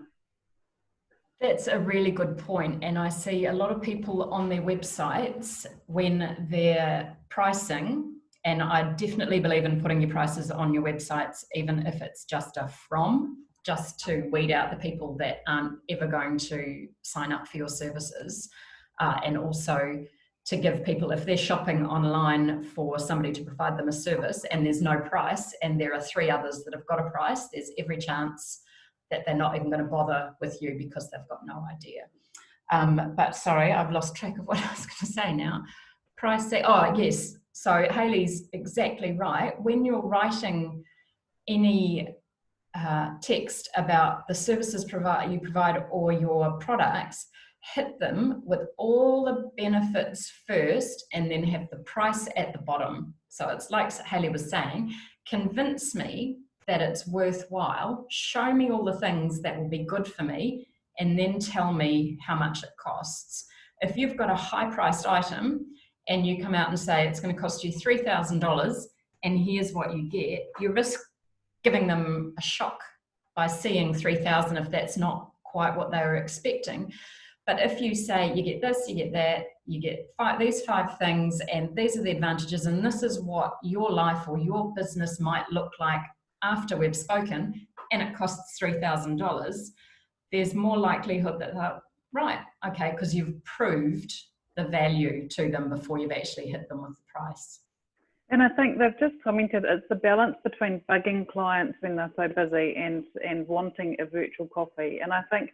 That's a really good point, and I see a lot of people on their websites when they're pricing, and I definitely believe in putting your prices on your websites, even if it's just a from, just to weed out the people that aren't ever going to sign up for your services, and also to give people, if they're shopping online for somebody to provide them a service and there's no price and there are 3 others that have got a price, there's every chance that they're not even going to bother with you because they've got no idea. But sorry, I've lost track of what I was going to say now. Pricing, oh yes, so Haylee's exactly right. When you're writing any text about the services you provide or your products, hit them with all the benefits first and then have the price at the bottom. So it's like Haylee was saying, convince me that it's worthwhile, show me all the things that will be good for me, and then tell me how much it costs. If you've got a high-priced item and you come out and say it's going to cost you $3,000 and here's what you get, you risk giving them a shock by seeing $3,000 if that's not quite what they were expecting. But if you say you get this, you get that, you get these 5 things, and these are the advantages, and this is what your life or your business might look like after we've spoken, and it costs $3,000, there's more likelihood that they're, right, okay, because you've proved the value to them before you've actually hit them with the price. And I think they've just commented, it's the balance between bugging clients when they're so busy and wanting a virtual coffee. And I think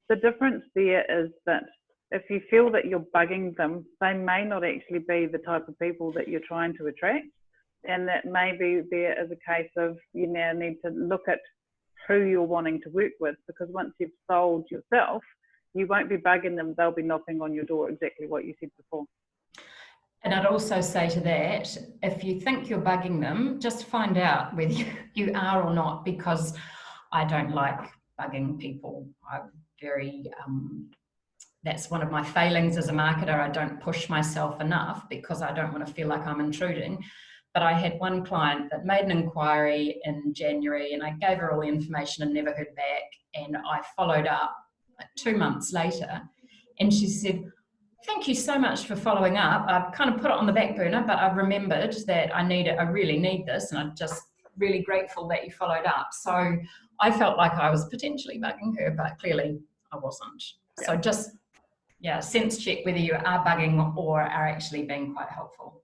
the difference there is that if you feel that you're bugging them, they may not actually be the type of people that you're trying to attract. And that maybe there is a case of you now need to look at who you're wanting to work with, because once you've sold yourself, you won't be bugging them, they'll be knocking on your door, exactly what you said before. And I'd also say to that, if you think you're bugging them, just find out whether you are or not, because I don't like bugging people. I'm very, that's one of my failings as a marketer. I don't push myself enough because I don't want to feel like I'm intruding. But I had one client that made an inquiry in January and I gave her all the information and never heard back. And I followed up like 2 months later and she said, thank you so much for following up. I've kind of put it on the back burner, but I've remembered that I really need this, and I'm just really grateful that you followed up. So I felt like I was potentially bugging her, but clearly I wasn't. Yeah. So just, sense check whether you are bugging or are actually being quite helpful.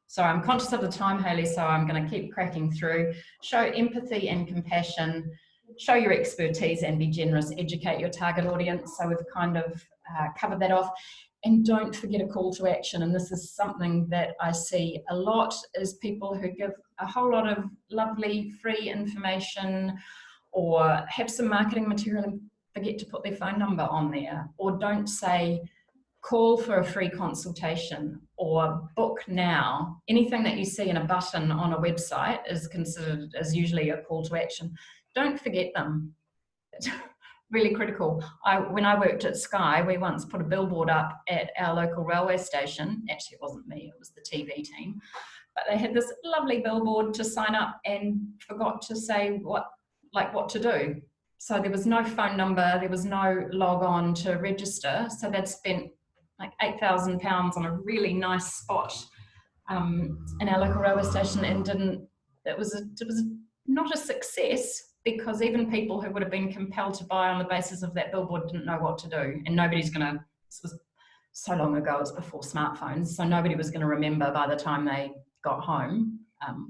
So I'm conscious of the time, Haylee, so I'm going to keep cracking through. Show empathy and compassion, show your expertise and be generous, educate your target audience. So we've kind of covered that off. And don't forget a call to action. And this is something that I see a lot, is people who give a whole lot of lovely free information or have some marketing material and forget to put their phone number on there, or don't say call for a free consultation or book now. Anything that you see in a button on a website is considered as usually a call to action. Don't forget them. Really critical. When I worked at Sky, we once put a billboard up at our local railway station. Actually, it wasn't me, it was the TV team. But they had this lovely billboard to sign up and forgot to say what to do. So there was no phone number, there was no log on to register. So they'd spent like £8,000 on a really nice spot in our local railway station, and it was not a success, because even people who would have been compelled to buy on the basis of that billboard didn't know what to do. And this was so long ago, it was before smartphones, so nobody was going to remember by the time they got home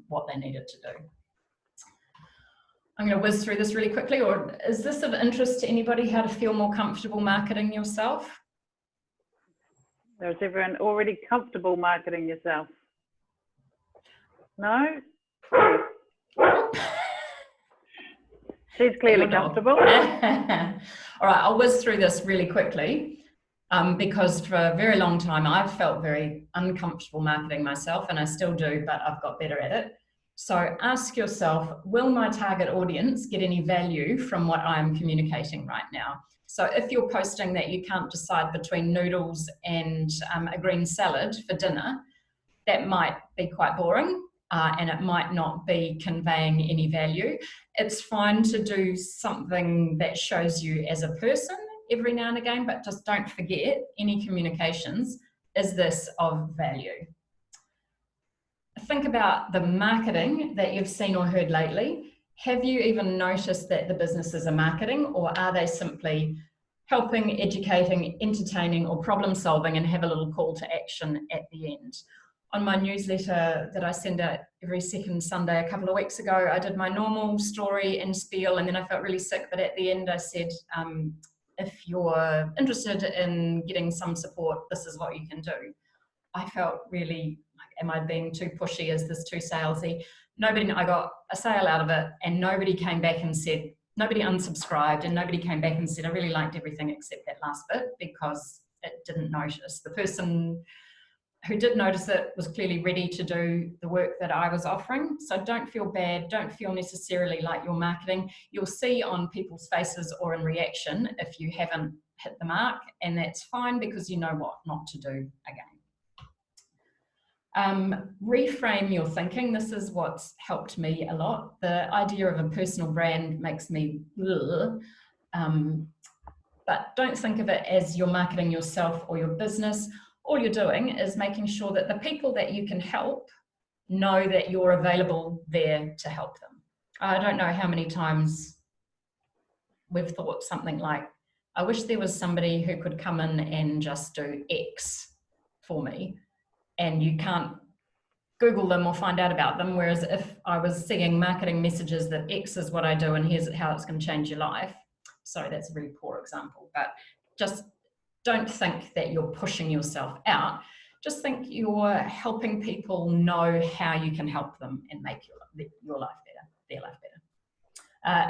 what they needed to do. I'm going to whiz through this really quickly, or is this of interest to anybody, how to feel more comfortable marketing yourself? Is everyone already comfortable marketing yourself? No? She's clearly comfortable. All right, I'll whiz through this really quickly because for a very long time I've felt very uncomfortable marketing myself, and I still do, but I've got better at it. So ask yourself, will my target audience get any value from what I'm communicating right now? So if you're posting that you can't decide between noodles and a green salad for dinner, that might be quite boring. And it might not be conveying any value. It's fine to do something that shows you as a person every now and again, but just don't forget any communications. Is this of value? Think about the marketing that you've seen or heard lately. Have you even noticed that the businesses are marketing, or are they simply helping, educating, entertaining, or problem solving, and have a little call to action at the end? On my newsletter that I send out every second Sunday, a couple of weeks ago, I did my normal story and spiel, and then I felt really sick, but at the end I said, if you're interested in getting some support, this is what you can do. I felt really like, am I being too pushy? Is this too salesy? I got a sale out of it, and nobody came back and said, nobody unsubscribed and nobody came back and said, I really liked everything except that last bit, because it didn't notice. The person who did notice it was clearly ready to do the work that I was offering. So don't feel bad. Don't feel necessarily like you're marketing. You'll see on people's faces or in reaction if you haven't hit the mark, and that's fine, because you know what not to do again. Reframe your thinking. This is what's helped me a lot. The idea of a personal brand makes me but don't think of it as you're marketing yourself or your business. All you're doing is making sure that the people that you can help know that you're available there to help them. I don't know how many times we've thought something like, I wish there was somebody who could come in and just do X for me, and you can't Google them or find out about them. Whereas if I was seeing marketing messages that X is what I do and here's how it's going to change your life. Sorry, that's a really poor example, but just don't think that you're pushing yourself out. Just think you're helping people know how you can help them and make your life better, their life better.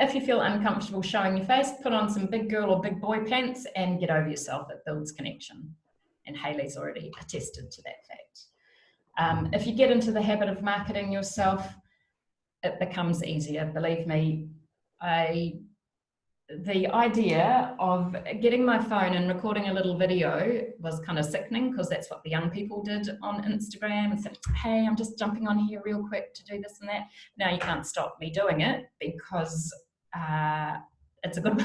If you feel uncomfortable showing your face, put on some big girl or big boy pants and get over yourself. It builds connection. And Haylee's already attested to that fact. If you get into the habit of marketing yourself, it becomes easier. Believe me, the idea of getting my phone and recording a little video was kind of sickening, because that's what the young people did on Instagram and said, hey, I'm just jumping on here real quick to do this and that. Now you can't stop me doing it, because it's a good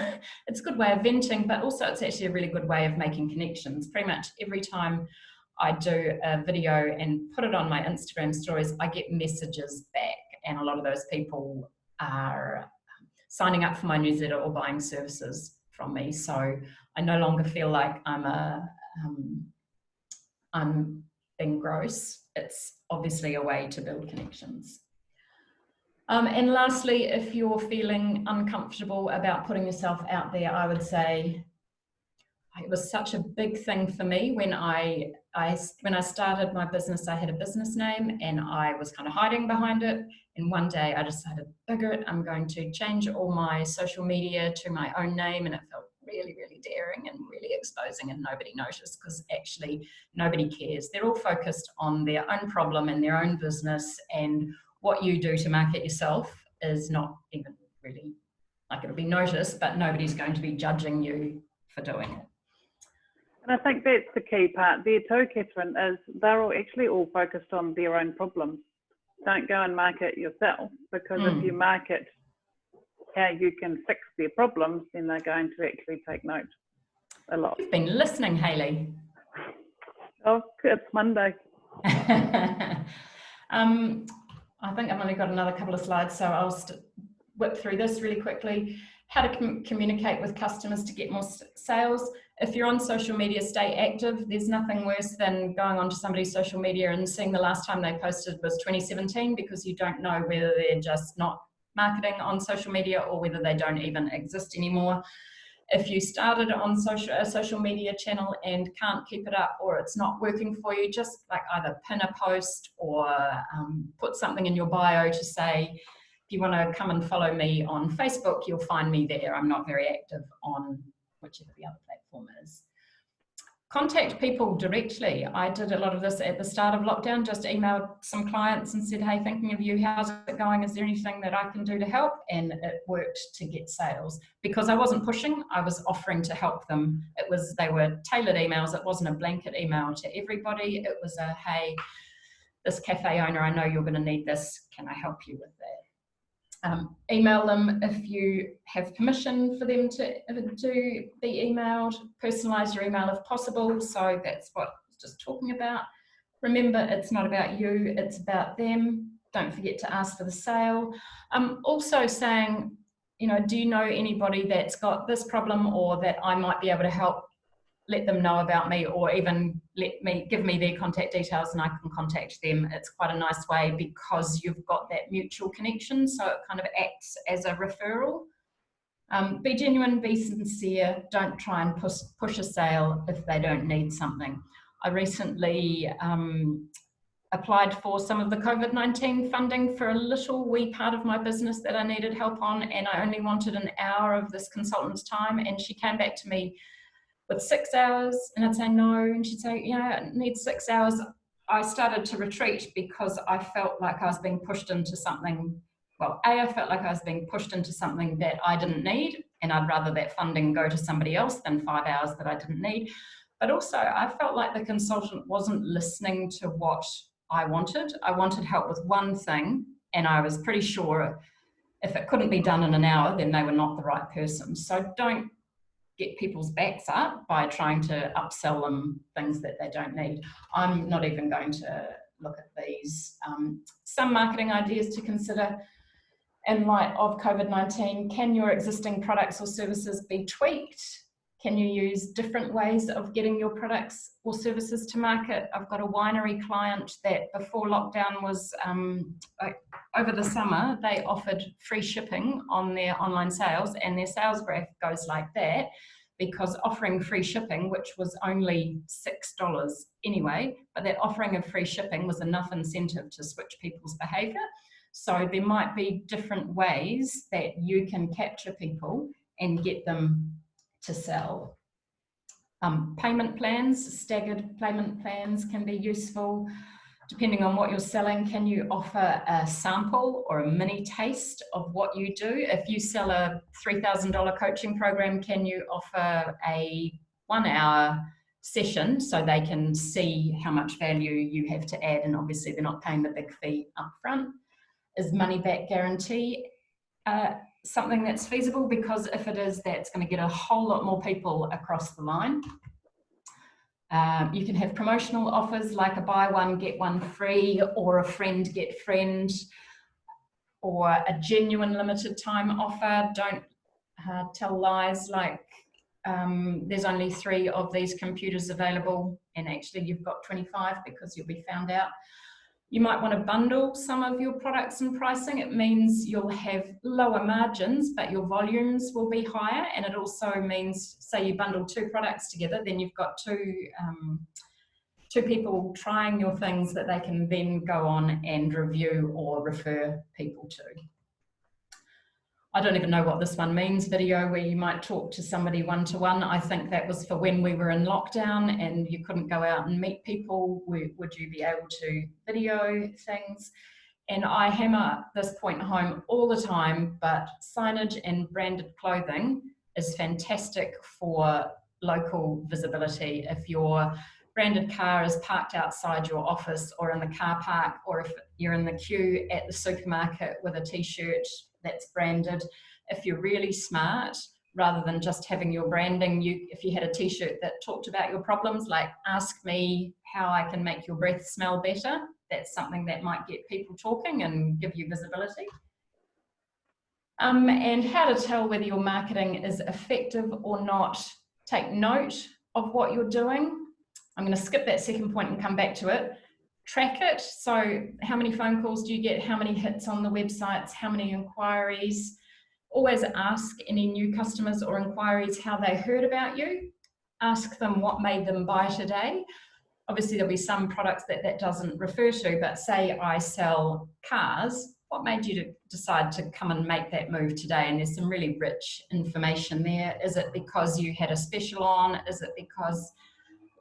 way of venting, but also it's actually a really good way of making connections. Pretty much every time I do a video and put it on my Instagram stories, I get messages back, and a lot of those people are signing up for my newsletter or buying services from me. So I no longer feel like I'm being gross. It's obviously a way to build connections. And lastly, if you're feeling uncomfortable about putting yourself out there, I would say it was such a big thing for me when I started my business. I had a business name and I was kind of hiding behind it. And one day I decided, bugger it, I'm going to change all my social media to my own name. And it felt really, really daring and really exposing, and nobody noticed, because actually nobody cares. They're all focused on their own problem and their own business, and what you do to market yourself is not even really, like, it'll be noticed, but nobody's going to be judging you for doing it. And I think that's the key part there too, Kathryn, is they're all actually all focused on their own problems. Don't go and market yourself, because if you market how you can fix their problems, then they're going to actually take note a lot. You've been listening, Haylee. Oh, it's Monday. I think I've only got another couple of slides, so I'll whip through this really quickly. How to communicate with customers to get more sales. If you're on social media, stay active. There's nothing worse than going onto somebody's social media and seeing the last time they posted was 2017, because you don't know whether they're just not marketing on social media or whether they don't even exist anymore. If you started on a social media channel and can't keep it up, or it's not working for you, just like either pin a post or put something in your bio to say, if you want to come and follow me on Facebook, you'll find me there. I'm not very active on whichever the other platform is. Contact people directly. I did a lot of this at the start of lockdown, just emailed some clients and said, hey, thinking of you, how's it going? Is there anything that I can do to help? And it worked to get sales, because I wasn't pushing, I was offering to help them. They were tailored emails. It wasn't a blanket email to everybody. It was a, hey, this cafe owner, I know you're going to need this. Can I help you with that? Email them if you have permission for them to be emailed. Personalize your email if possible. So that's what I was just talking about. Remember, it's not about you, it's about them. Don't forget to ask for the sale. Also saying, do you know anybody that's got this problem or that I might be able to help? Let them know about me, or even give me their contact details and I can contact them. It's quite a nice way, because you've got that mutual connection, so it kind of acts as a referral. Be genuine, be sincere. Don't try and push a sale if they don't need something. I recently applied for some of the COVID-19 funding for a little wee part of my business that I needed help on, and I only wanted an hour of this consultant's time, and she came back to me with 6 hours, and I'd say no, and she'd say, yeah, I need 6 hours. I started to retreat because I felt like I was being pushed into something. Well, I felt like I was being pushed into something that I didn't need, and I'd rather that funding go to somebody else than 5 hours that I didn't need. But also, I felt like the consultant wasn't listening to what I wanted. I wanted help with one thing, and I was pretty sure if it couldn't be done in an hour, then they were not the right person. So don't get people's backs up by trying to upsell them things that they don't need. I'm not even going to look at these. Some marketing ideas to consider in light of COVID-19. Can your existing products or services be tweaked? Can you use different ways of getting your products or services to market? I've got a winery client that before lockdown was, over the summer, they offered free shipping on their online sales, and their sales graph goes like that because offering free shipping, which was only $6 anyway, but that offering of free shipping was enough incentive to switch people's behavior. So there might be different ways that you can capture people and get them to sell. Payment plans, staggered payment plans can be useful. Depending on what you're selling, can you offer a sample or a mini taste of what you do? If you sell a $3,000 coaching program, can you offer a 1 hour session so they can see how much value you have to add? And obviously they're not paying the big fee up front. Is money back guarantee something that's feasible? Because if it is, that's going to get a whole lot more people across the line. You can have promotional offers like a buy one, get one free, or a friend get friend, or a genuine limited time offer. Don't tell lies like there's only 3 of these computers available and actually you've got 25 because you'll be found out. You might want to bundle some of your products and pricing. It means you'll have lower margins, but your volumes will be higher. And it also means, say you bundle 2 products together, then you've got two people trying your things that they can then go on and review or refer people to. I don't even know what this one means, video where you might talk to somebody one-to-one. I think that was for when we were in lockdown and you couldn't go out and meet people. Would you be able to video things? And I hammer this point home all the time, but signage and branded clothing is fantastic for local visibility. If your branded car is parked outside your office or in the car park, or if you're in the queue at the supermarket with a t-shirt that's branded, if you're really smart, rather than just having your branding, if you had a t-shirt that talked about your problems, like ask me how I can make your breath smell better, that's something that might get people talking and give you visibility. And how to tell whether your marketing is effective or not. Take note of what you're doing. I'm going to skip that second point and come back to it. Track it. So how many phone calls do you get? How many hits on the websites? How many inquiries? Always ask any new customers or inquiries how they heard about you. Ask them what made them buy today. Obviously there'll be some products that doesn't refer to, but say I sell cars, what made you to decide to come and make that move today? And there's some really rich information there. Is it because you had a special on? Is it because,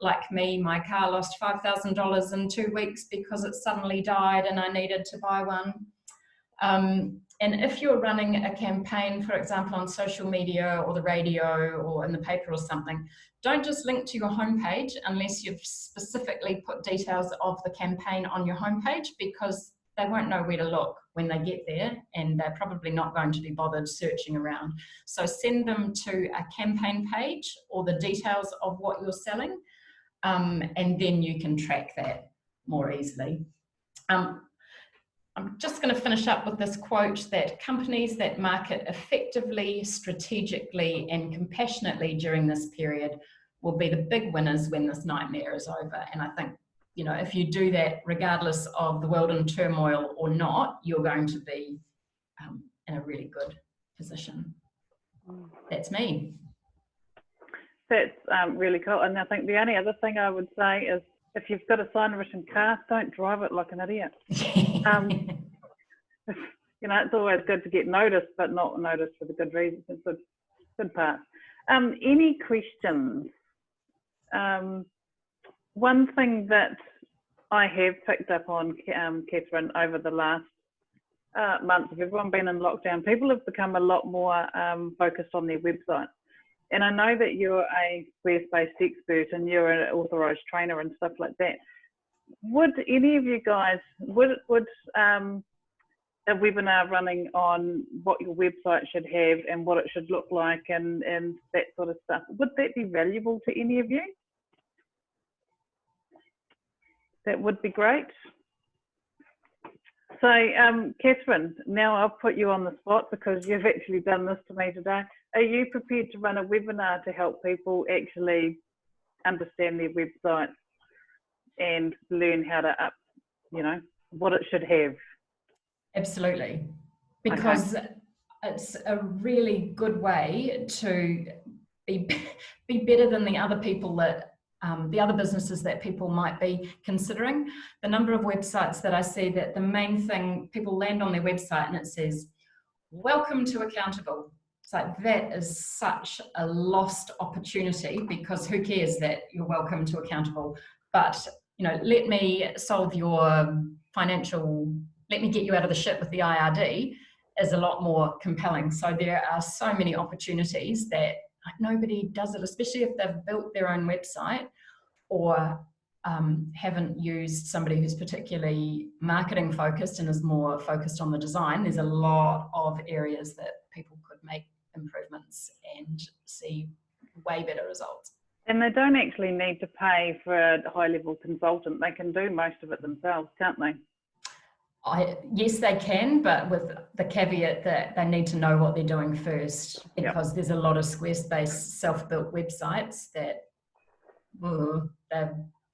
like me, my car lost $5,000 in 2 weeks because it suddenly died and I needed to buy one? And if you're running a campaign, for example, on social media or the radio or in the paper or something, don't just link to your homepage unless you've specifically put details of the campaign on your homepage, because they won't know where to look when they get there and they're probably not going to be bothered searching around. So send them to a campaign page or the details of what you're selling, and then you can track that more easily. I'm just going to finish up with this quote that companies that market effectively, strategically, and compassionately during this period will be the big winners when this nightmare is over. And I think, you know, if you do that, regardless of the world in turmoil or not, you're going to be in a really good position. That's me. That's really cool. And I think the only other thing I would say is if you've got a sign-written car, don't drive it like an idiot. You know, it's always good to get noticed, but not noticed for the good reasons. It's a good part. Any questions? One thing that I have picked up on, Kathryn, over the last months, of everyone being in lockdown, people have become a lot more focused on their website. And I know that you're a Squarespace expert and you're an authorised trainer and stuff like that. Would any of you guys, would a webinar running on what your website should have and what it should look like and that sort of stuff, would that be valuable to any of you? That would be great. So, Kathryn, now I'll put you on the spot because you've actually done this to me today. Are you prepared to run a webinar to help people actually understand their website and learn how to you know, what it should have? Absolutely, because it's a really good way to be better than the other people that the other businesses that people might be considering. The number of websites that I see that the main thing, people land on their website and it says, "Welcome to Accountabill." It's like, that is such a lost opportunity, because who cares that you're welcome to Accountabill? But, you know, let me solve your financial, let me get you out of the shit with the IRD is a lot more compelling. So there are so many opportunities that nobody does it, especially if they've built their own website or haven't used somebody who's particularly marketing focused and is more focused on the design. There's a lot of areas that people could make improvements and see way better results. And they don't actually need to pay for a high-level consultant. They can do most of it themselves, can't they? Yes, they can, but with the caveat that they need to know what they're doing first, because there's a lot of Squarespace self-built websites that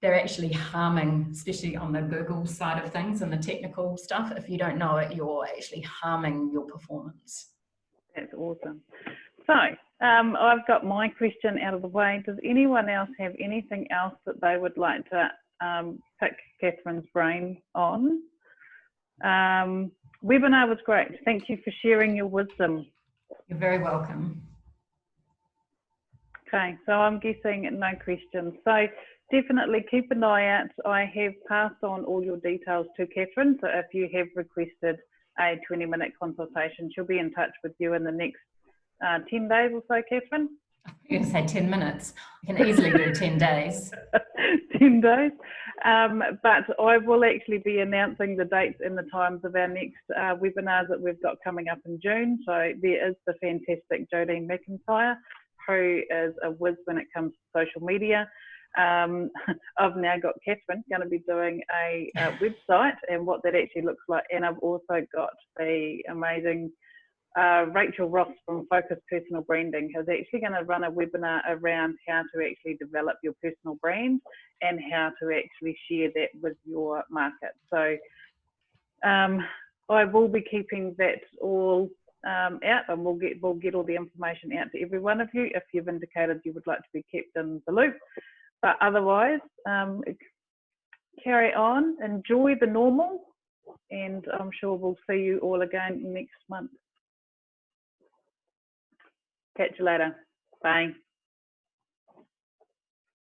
they're actually harming, especially on the Google side of things and the technical stuff. If you don't know it, you're actually harming your performance. That's awesome. So I've got my question out of the way. Does anyone else have anything else that they would like to pick Kathryn's brain on? Webinar was great. Thank you for sharing your wisdom. You're very welcome. Okay, so I'm guessing no questions. So definitely keep an eye out. I have passed on all your details to Kathryn. So if you have requested a 20-minute consultation, she'll be in touch with you in the next 10 days or so, Kathryn. You're going to say 10 minutes. I can easily do 10 days. 10 days. But I will actually be announcing the dates and the times of our next webinars that we've got coming up in June. So there is the fantastic Jodine McIntyre, who is a whiz when it comes to social media. I've now got Kathryn going to be doing a website and what that actually looks like. And I've also got the amazing Rachel Ross from Focus Personal Branding, who's actually going to run a webinar around how to actually develop your personal brand and how to actually share that with your market. So I will be keeping that all out, and we'll get all the information out to every one of you if you've indicated you would like to be kept in the loop. But otherwise, carry on, enjoy the normal, and I'm sure we'll see you all again next month. Catch you later. Bye.